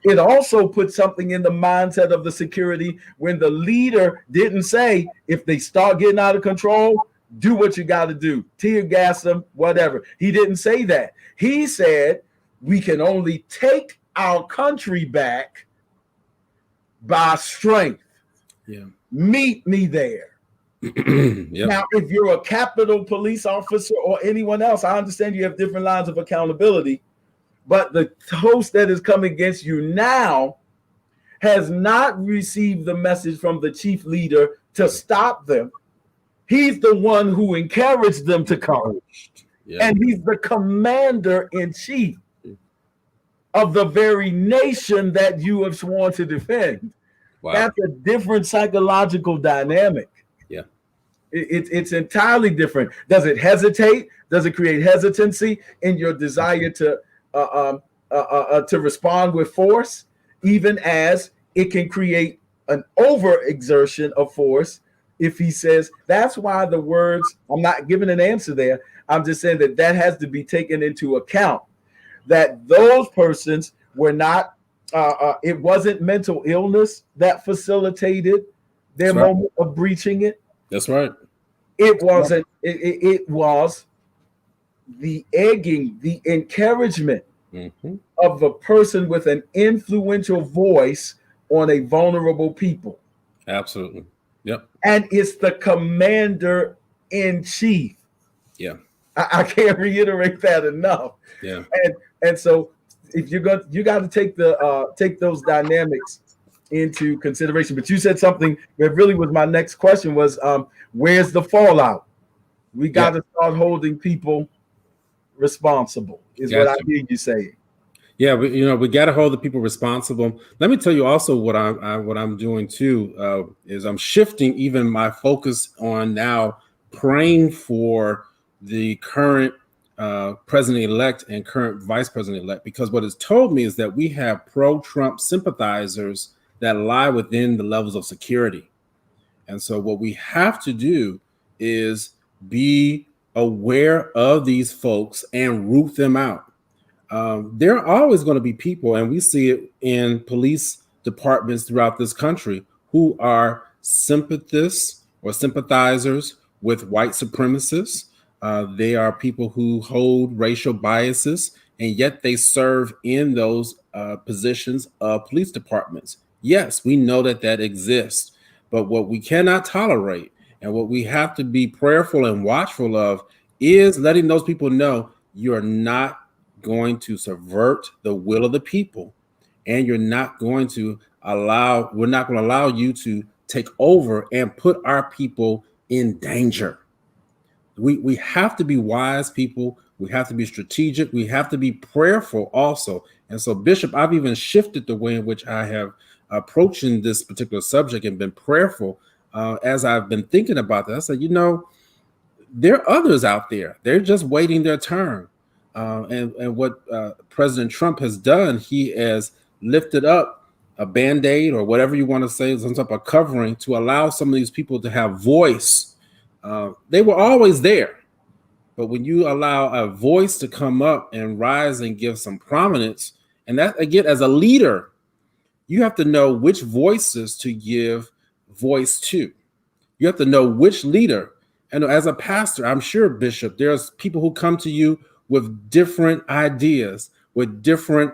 It also puts something in the mindset of the security when the leader didn't say, if they start getting out of control, do what you got to do, tear gas them, whatever. He didn't say that. He said, we can only take our country back by strength. Yeah. Meet me there. Yep. Now, if you're a Capitol police officer or anyone else, I understand you have different lines of accountability, but the host that is coming against you now has not received the message from the chief leader to stop them. He's the one who encouraged them to come. Yeah. And he's the commander in chief of the very nation that you have sworn to defend. Wow. That's a different psychological dynamic. Yeah. It's entirely different. Does it hesitate? Does it create hesitancy in your desire to respond with force, even as it can create an overexertion of force if he says, that's why the words, I'm not giving an answer there. I'm just saying that has to be taken into account, that those persons were not, it wasn't mental illness that facilitated their moment of breaching it. That's right. It wasn't, it was the egging, the encouragement of a person with an influential voice on a vulnerable people. Absolutely. Yep. And it's the commander in chief. Yeah. I can't reiterate that enough. Yeah. And so if you got to take those dynamics into consideration. But you said something that really was my next question was, where's the fallout? We got to start holding people responsible, is what I hear you saying. Yeah, we got to hold the people responsible. Let me tell you also what I'm doing too is I'm shifting even my focus on now praying for the current president-elect and current vice president-elect, because what it's told me is that we have pro-Trump sympathizers that lie within the levels of security. And so what we have to do is be aware of these folks and root them out. There are always going to be people, and we see it in police departments throughout this country, who are sympathists or sympathizers with white supremacists. They are people who hold racial biases and yet they serve in those positions of police departments. Yes, we know that that exists, but what we cannot tolerate and what we have to be prayerful and watchful of is letting those people know you're not going to subvert the will of the people, and you're not going to we're not going to allow you to take over and put our people in danger. We have to be wise people. We have to be strategic. We have to be prayerful also. And so, Bishop, I've even shifted the way in which I have approaching this particular subject and been prayerful as I've been thinking about that. I said, there are others out there. They're just waiting their turn. And what President Trump has done, he has lifted up a band-aid or whatever you want to say, some type of covering to allow some of these people to have voice. They were always there. But when you allow a voice to come up and rise and give some prominence, and that again, as a leader, you have to know which voices to give voice to. You have to know which leader. And as a pastor, I'm sure, Bishop, there's people who come to you with different ideas, with different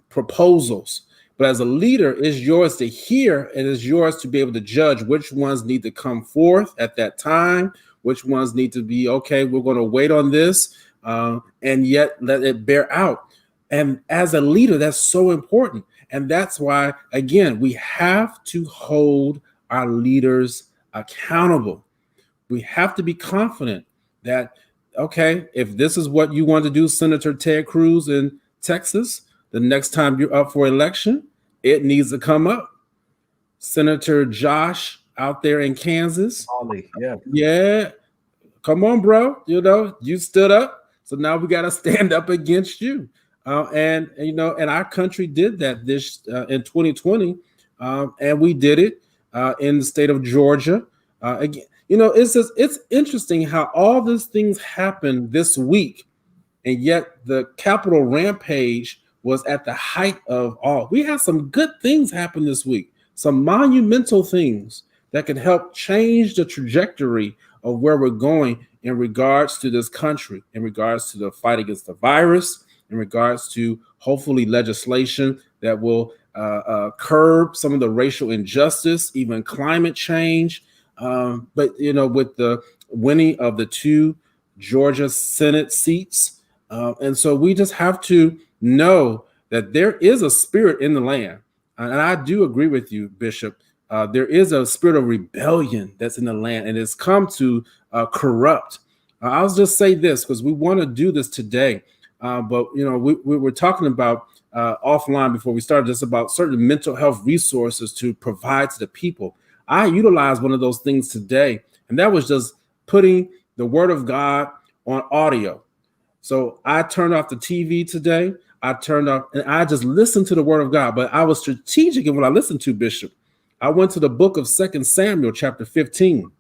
proposals. But as a leader, it's yours to hear, and it's yours to be able to judge which ones need to come forth at that time, which ones need to be, okay, we're going to wait on this, and yet let it bear out. And as a leader, that's so important. And that's why, again, we have to hold our leaders accountable. We have to be confident that, okay, if this is what you want to do, Senator Ted Cruz in Texas, the next time you're up for election, it needs to come up. Senator Josh out there in Kansas. Ollie, yeah. Yeah. Come on, bro. You stood up. So now we got to stand up against you. And our country did that this in 2020. And we did it in the state of Georgia. Again, it's interesting how all these things happened this week, and yet the Capitol rampage was at the height of all. We had some good things happen this week, some monumental things that could help change the trajectory of where we're going in regards to this country, in regards to the fight against the virus, in regards to hopefully legislation that will curb some of the racial injustice, even climate change. But with the winning of the 2 Georgia Senate seats, and so we just have to know that there is a spirit in the land, and I do agree with you, Bishop. There is a spirit of rebellion that's in the land, and it's come to corrupt. I'll just say this because we want to do this today, but we were talking about offline before we started just about certain mental health resources to provide to the people. I utilized one of those things today, and that was just putting the Word of God on audio. So I turned off the TV today. I turned off, and I just listened to the Word of God. But I was strategic in what I listened to, Bishop. I went to the book of 2 Samuel, chapter 15,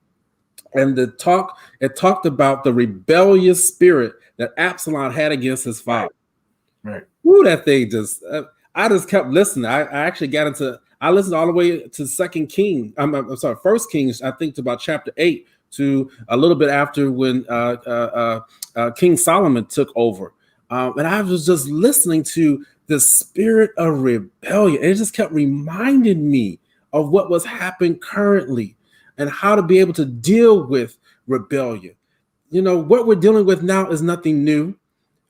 and it talked about the rebellious spirit that Absalom had against his father. Right. Ooh, that thing I just kept listening. I actually got into. I listened all the way to First Kings. I think to about chapter 8 to a little bit after when King Solomon took over, and I was just listening to the spirit of rebellion. And it just kept reminding me of what was happening currently and how to be able to deal with rebellion. What we're dealing with now is nothing new.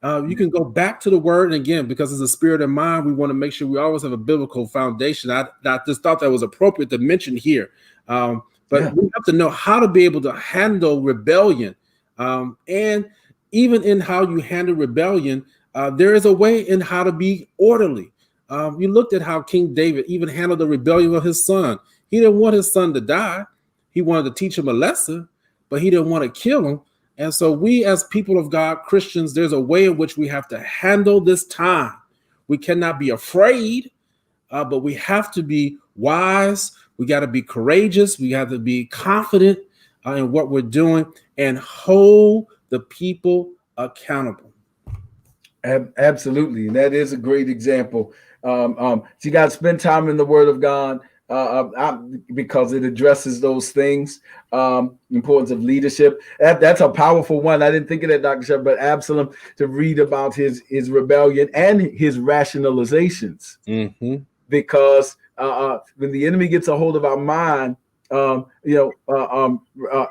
You can go back to the word, and again, because it's a spirit of mind, we want to make sure we always have a biblical foundation. I just thought that was appropriate to mention here. But we have to know how to be able to handle rebellion. And even in how you handle rebellion, there is a way in how to be orderly. You looked at how King David even handled the rebellion of his son. He didn't want his son to die. He wanted to teach him a lesson, but he didn't want to kill him. And so we as people of God, Christians, there's a way in which we have to handle this time. We cannot be afraid, but we have to be wise. We got to be courageous. We have to be confident in what we're doing and hold the people accountable. Absolutely. And that is a great example. So you got to spend time in the Word of God. because it addresses those things. Importance of leadership. That's a powerful one. I didn't think of that, Dr. Shep, but Absalom, to read about his rebellion and his rationalizations, Mm-hmm. because when the enemy gets a hold of our mind,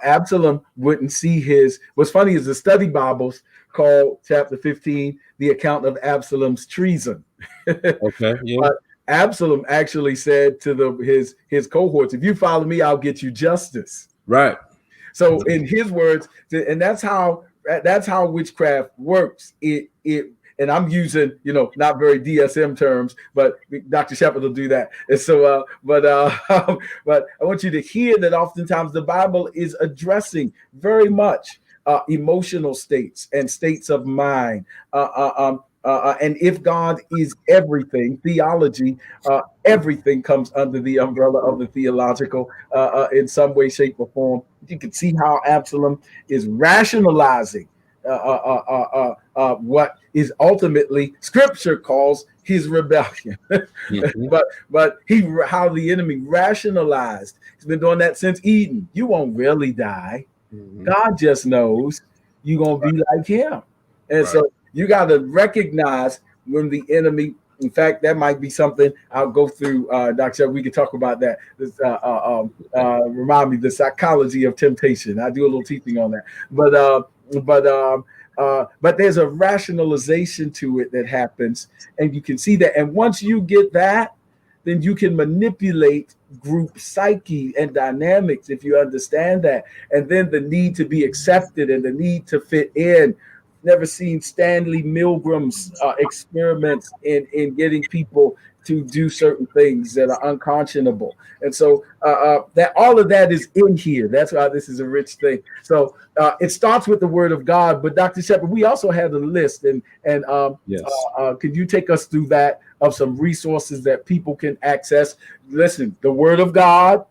Absalom wouldn't see his. What's funny is the study Bibles call chapter 15 the account of Absalom's treason. Okay. Yeah. But Absalom actually said to his cohorts, "If you follow me, I'll get you justice." Right. So in his words, and that's how witchcraft works. It and I'm using not very DSM terms, but Dr. Shepard will do that. And so, but I want you to hear that oftentimes the Bible is addressing very much emotional states and states of mind. And if God is everything, theology, everything comes under the umbrella of the theological in some way, shape, or form. You can see how Absalom is rationalizing what is ultimately Scripture calls his rebellion. Mm-hmm. but how the enemy rationalized. He's been doing that since Eden. You won't really die. Mm-hmm. God just knows you're gonna be like him. And Right. so you got to recognize when the enemy. In fact, that might be something I'll go through, Dr. We could talk about that. Remind me the psychology of temptation. I do a little teaching on that, but there's a rationalization to it that happens, and you can see that. And once you get that, then you can manipulate group psyche and dynamics if you understand that. And then the need to be accepted and the need to fit in. Never seen Stanley Milgram's experiments in getting people to do certain things that are unconscionable. And so that all of that is in here. That's why this is a rich thing. So it starts with the word of God. But Dr. Shepard, we also had a list, and Yes. could you take us through that of some resources that people can access? Listen, the word of God,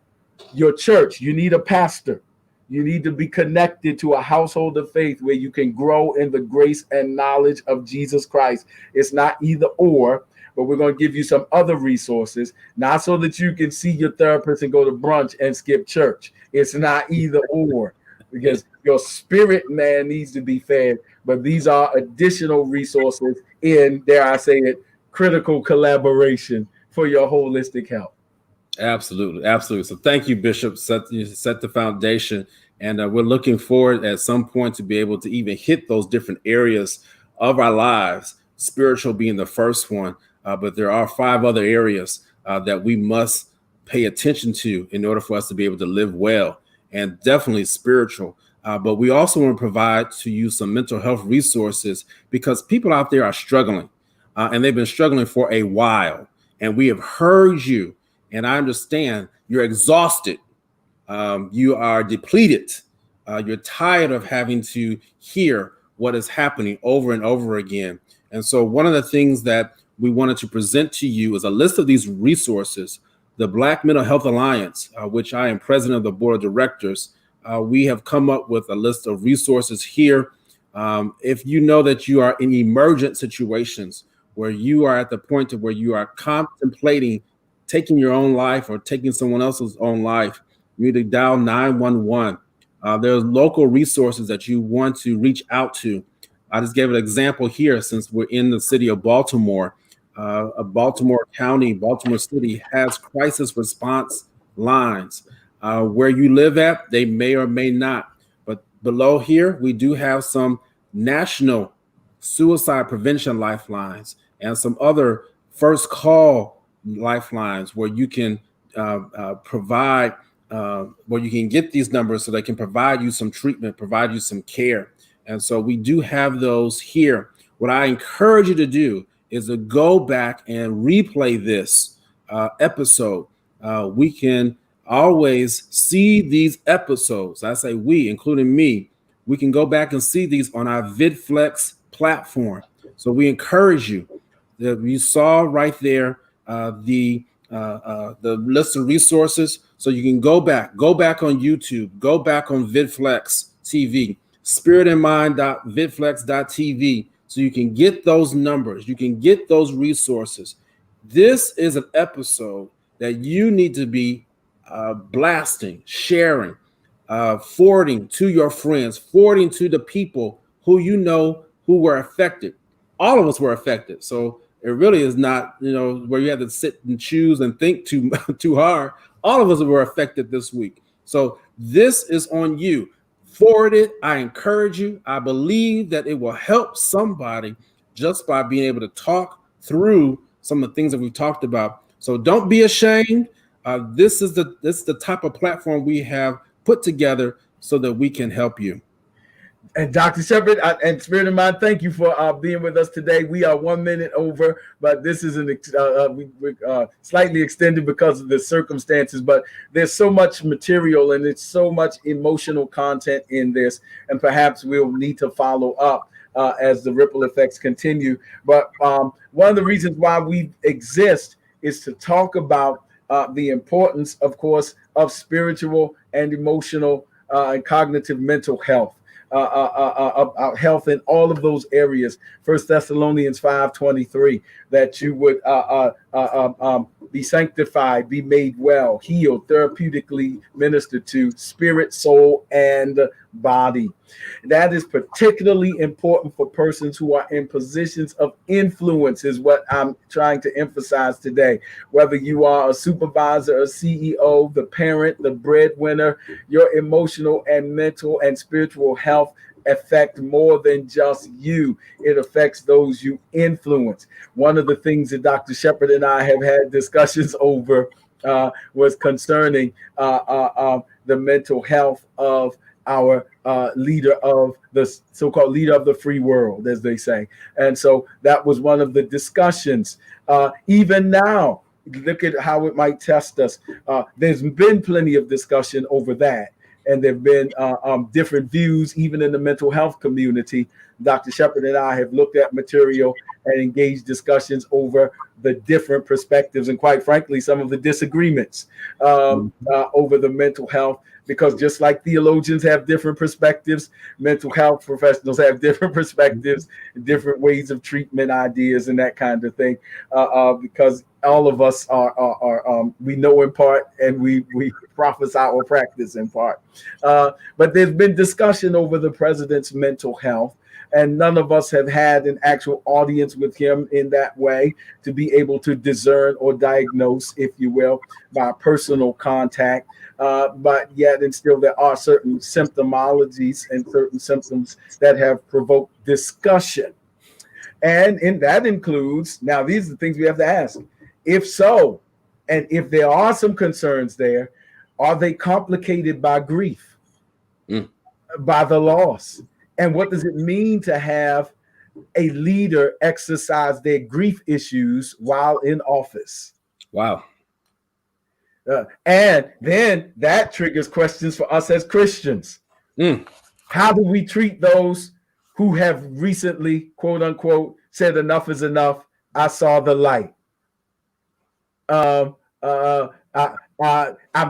your church, you need a pastor. You need to be connected to a household of faith where you can grow in the grace and knowledge of Jesus Christ. It's not either or, but we're going to give you some other resources, not so that you can see your therapist and go to brunch and skip church. It's not either or, because your spirit man needs to be fed. But these are additional resources in, dare I say it, critical collaboration for your holistic health. Absolutely, absolutely. So thank you, Bishop. Set the foundation, and we're looking forward at some point to be able to even hit those different areas of our lives. Spiritual being the first one, but there are 5 other areas that we must pay attention to in order for us to be able to live well, and definitely spiritual. But we also want to provide to you some mental health resources because people out there are struggling, and they've been struggling for a while, and we have heard you. And I understand you're exhausted. You are depleted. You're tired of having to hear what is happening over and over again. And so one of the things that we wanted to present to you is a list of these resources. The Black Mental Health Alliance, which I am president of the board of directors, we have come up with a list of resources here. If you know that you are in emergent situations where you are at the point of where you are contemplating taking your own life or taking someone else's own life, you need to dial 911. There's local resources that you want to reach out to. I just gave an example here since we're in the city of Baltimore. Baltimore County, Baltimore City has crisis response lines. Where you live at, they may or may not. But below here, we do have some national suicide prevention lifelines and some other first call lifelines where you can provide, where you can get these numbers so they can provide you some treatment, provide you some care. And so we do have those here. What I encourage you to do is to go back and replay this episode. We can always see these episodes. I say we, including me, we can go back and see these on our VidFlex platform. So we encourage you. You saw right there the list of resources, so you can go back on YouTube, go back on VidFlex TV, spiritandmind.vidflex.tv, so you can get those numbers, you can get those resources. This is an episode that you need to be blasting, sharing, forwarding to your friends, forwarding to the people who you know who were affected. All of us were affected. So it really is not, where you have to sit and choose and think too too hard. All of us were affected this week. So this is on you. Forward it. I encourage you. I believe that it will help somebody just by being able to talk through some of the things that we've talked about. So don't be ashamed. This is the type of platform we have put together so that we can help you. And Dr. Shepard and Spirit of Mind, thank you for being with us today. We are 1 minute over, but this is slightly extended because of the circumstances. But there's so much material and it's so much emotional content in this, and perhaps we'll need to follow up as the ripple effects continue. But one of the reasons why we exist is to talk about the importance, of course, of spiritual and emotional and cognitive mental health. Health in all of those areas. First Thessalonians 5:23, that you would be sanctified, be made well, healed, therapeutically ministered to, spirit, soul, and body. That is particularly important for persons who are in positions of influence, is what I'm trying to emphasize today. Whether you are a supervisor, a CEO, the parent, the breadwinner, your emotional and mental and spiritual health affect more than just you. It affects those you influence. One of the things that Dr. Shepard and I have had discussions over was concerning the mental health of our leader of the so-called leader of the free world, as they say. And so that was one of the discussions. Even now, look at how it might test us. There's been plenty of discussion over that. And there have been different views, even in the mental health community. Dr. Shepard and I have looked at material and engaged discussions over the different perspectives and, quite frankly, some of the disagreements over the mental health. Because just like theologians have different perspectives, mental health professionals have different perspectives, different ways of treatment ideas, and that kind of thing. Because all of us are we know in part, and we prophesy or practice in part. But there's been discussion over the president's mental health, and none of us have had an actual audience with him in that way to be able to discern or diagnose, if you will, by personal contact. But yet and still there are certain symptomologies and certain symptoms that have provoked discussion. And that includes, now these are the things we have to ask. If so, and if there are some concerns there, are they complicated by grief, by the loss? And what does it mean to have a leader exercise their grief issues while in office? Wow. And then that triggers questions for us as Christians. How do we treat those who have recently, quote unquote, said enough is enough? I saw the light. I'm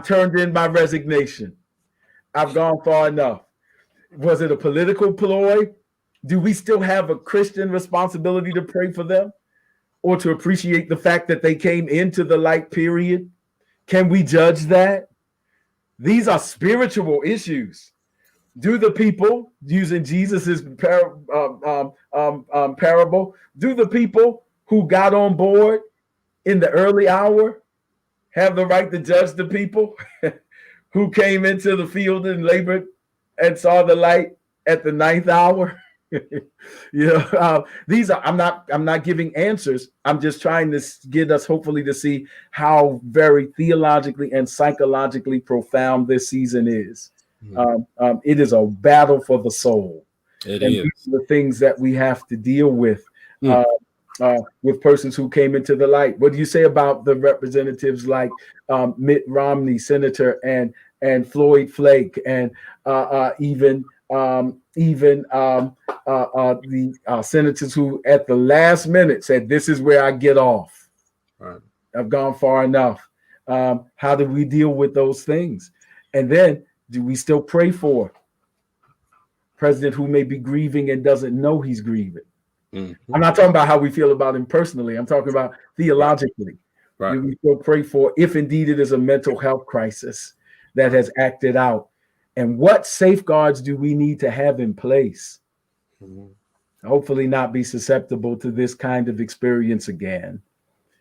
turned in my resignation. I've gone far enough. Was it a political ploy? Do we still have a Christian responsibility to pray for them or to appreciate the fact that they came into the light, period? Can we judge that? These are spiritual issues. Do the people, using Jesus's parable, do the people who got on board in the early hour have the right to judge the people who came into the field and labored and saw the light at the ninth hour? These are, I'm not giving answers. I'm just trying to get us hopefully to see how very theologically and psychologically profound this season is. It is a battle for the soul. It and is. These are the things that we have to deal with persons who came into the light. What do you say about the representatives like Mitt Romney, Senator, and Floyd Flake, and even the senators who at the last minute said, this is where I get off. Right. I've gone far enough. How do we deal with those things? And then do we still pray for president who may be grieving and doesn't know he's grieving? I'm not talking about how we feel about him personally. I'm talking about theologically. Right. We still pray for if indeed it is a mental health crisis that has acted out. And what safeguards do we need to have in place? Mhm. Hopefully, not be susceptible to this kind of experience again.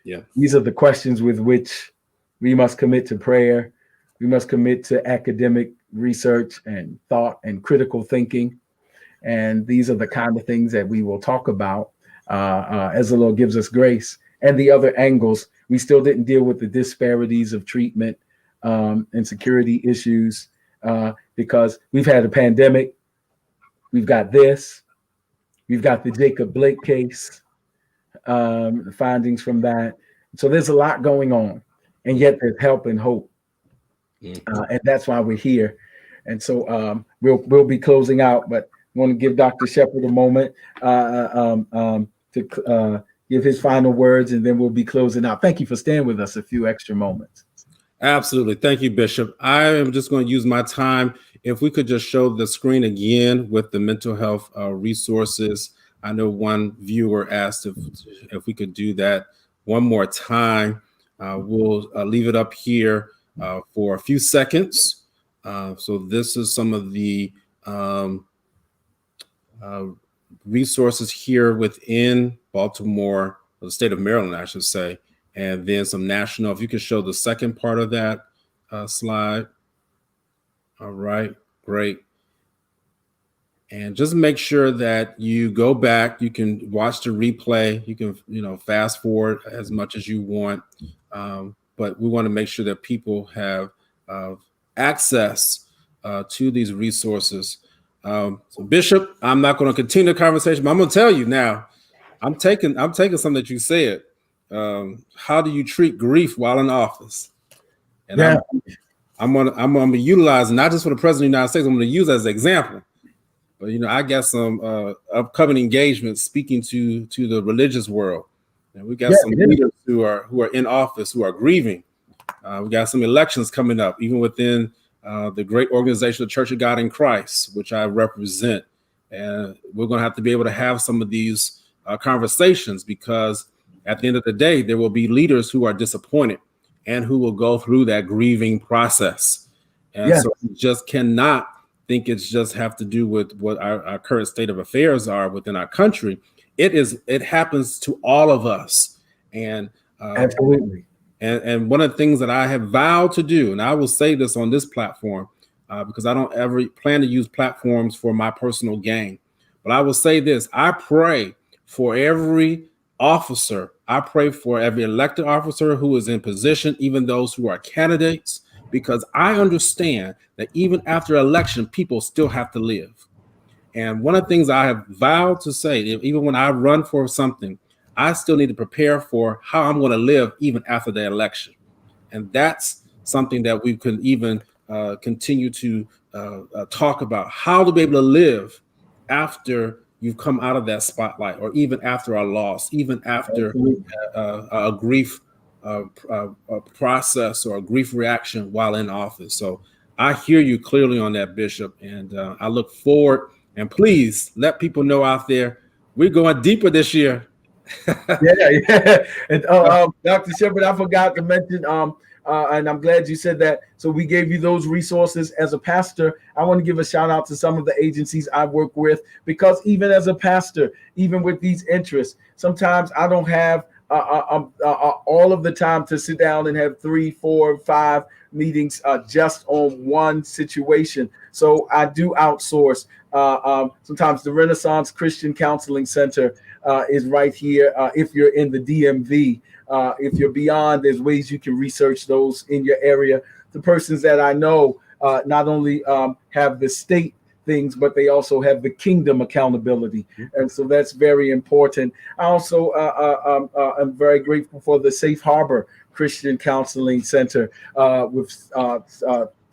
Yeah. These are the questions with which we must commit to prayer. We must commit to academic research and thought and critical thinking. And these are the kind of things that we will talk about as the Lord gives us grace. And the other angles, we still didn't deal with the disparities of treatment and security issues because we've had a pandemic. We've got this. We've got the Jacob Blake case, the findings from that. So there's a lot going on, and yet there's help and hope, Mhm. and that's why we're here. And so we'll be closing out, but I want to give Dr. Shepherd a moment to give his final words, and then we'll be closing out. Thank you for staying with us a few extra moments. Absolutely. Thank you, Bishop. I am just going to use my time. If we could just show the screen again with the mental health resources. I know one viewer asked if we could do that one more time. We'll leave it up here for a few seconds. So this is some of the uh, resources here within Baltimore, or the state of Maryland, I should say, and then some national. If you could show the second part of that slide. All right, great. And just make sure that you go back. You can watch the replay. You can, fast forward as much as you want. But we want to make sure that people have access to these resources. So Bishop, I'm not going to continue the conversation, but I'm going to tell you now, I'm taking something that you said. How do you treat grief while in office? And Yeah. I'm gonna be utilizing not just for the president of the United States. I'm going to use as an example. But I got some upcoming engagements speaking to the religious world, and we got some leaders who are in office who are grieving. We got some elections coming up, even within the great organization, the Church of God in Christ, which I represent. And we're going to have to be able to have some of these conversations, because at the end of the day, there will be leaders who are disappointed and who will go through that grieving process. And so we just cannot think it's just have to do with what our current state of affairs are within our country. It happens to all of us. And absolutely. And one of the things that I have vowed to do, and I will say this on this platform, because I don't ever plan to use platforms for my personal gain, but I will say this: I pray for every officer. I pray for every elected officer who is in position, even those who are candidates, because I understand that even after election, people still have to live. And one of the things I have vowed to say, even when I run for something, I still need to prepare for how I'm going to live even after the election. And that's something that we can even continue to talk about, how to be able to live after you've come out of that spotlight, or even after a loss, even after a grief process or a grief reaction while in office. So I hear you clearly on that, Bishop, and I look forward. And please let people know out there, we're going deeper this year. Yeah. And Dr. Shepherd, I forgot to mention, and I'm glad you said that. So we gave you those resources. As a pastor, I want to give a shout out to some of the agencies I work with, because even as a pastor, even with these interests, sometimes I don't have all of the time to sit down and have 3, 4, 5 meetings just on one situation. So I do outsource. Sometimes the Renaissance Christian Counseling Center is right here. If you're in the DMV, if you're beyond, there's ways you can research those in your area. The persons that I know not only have the state things, but they also have the kingdom accountability. And so that's very important. I also am very grateful for the Safe Harbor Christian Counseling Center with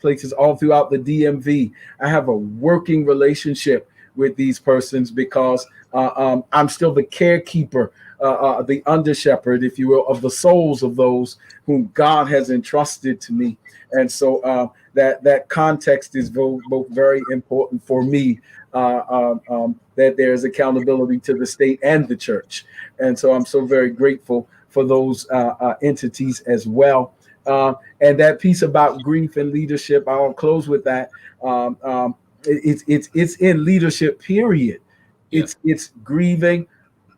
places all throughout the DMV. I have a working relationship with these persons because I'm still the carekeeper, the under shepherd, if you will, of the souls of those whom God has entrusted to me. And so that context is both very important for me, that there is accountability to the state and the church. And so I'm so very grateful for those entities as well. And that piece about grief and leadership, I'll close with that. It's in leadership. Period. Yeah. It's grieving.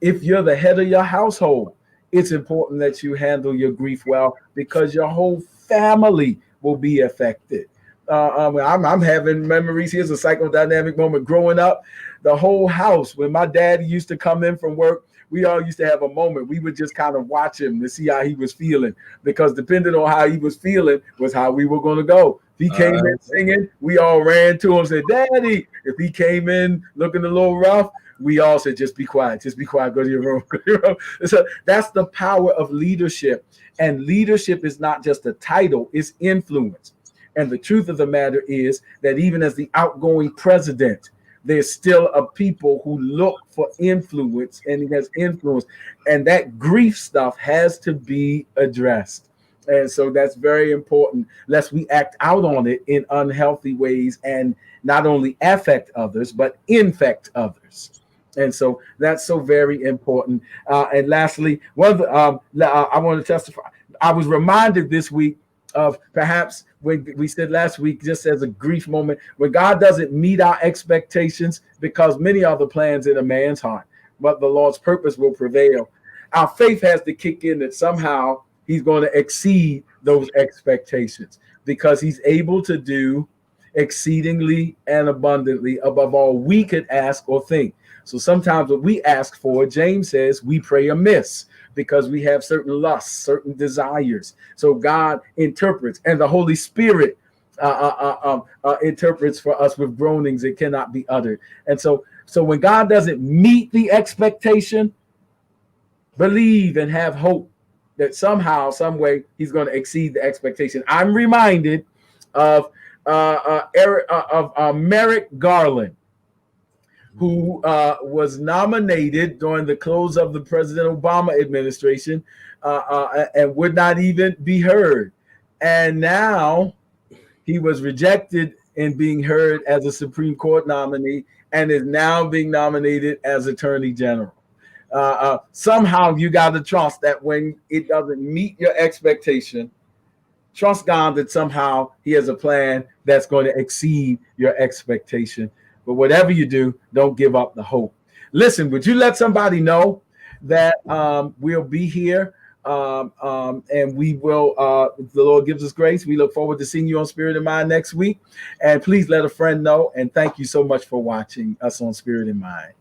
If you're the head of your household, it's important that you handle your grief well because your whole family will be affected. I'm having memories. Here's a psychodynamic moment. Growing up, the whole house, when my dad used to come in from work, we all used to have a moment. We would just kind of watch him to see how he was feeling because depending on how he was feeling was how we were going to go. If he came in singing, we all ran to him and said, Daddy. If he came in looking a little rough, we all said, just be quiet, go to your room. Go to your room. So that's the power of leadership. And leadership is not just a title, it's influence. And the truth of the matter is that even as the outgoing president, there's still a people who look for influence, and he has influence. And that grief stuff has to be addressed. And so that's very important, lest we act out on it in unhealthy ways and not only affect others, but infect others. And so that's so very important. And lastly, I want to testify. I was reminded this week of perhaps when we said last week, just as a grief moment, when God doesn't meet our expectations, because many are the plans in a man's heart, but the Lord's purpose will prevail. Our faith has to kick in that somehow he's going to exceed those expectations because he's able to do exceedingly and abundantly above all we could ask or think. So sometimes what we ask for, James says, we pray amiss because we have certain lusts, certain desires. So God interprets, and the Holy Spirit interprets for us with groanings that cannot be uttered. And so when God doesn't meet the expectation, believe and have hope that somehow, some way, he's going to exceed the expectation. I'm reminded of Merrick Garland, who was nominated during the close of the President Obama administration and would not even be heard. And now he was rejected in being heard as a Supreme Court nominee and is now being nominated as Attorney General. Somehow you got to trust that when it doesn't meet your expectation, trust God that somehow he has a plan that's going to exceed your expectation. But whatever you do, don't give up the hope. Listen, would you let somebody know that we'll be here and we will, if the Lord gives us grace, we look forward to seeing you on Spirit and Mind next week. And please let a friend know. And thank you so much for watching us on Spirit and Mind.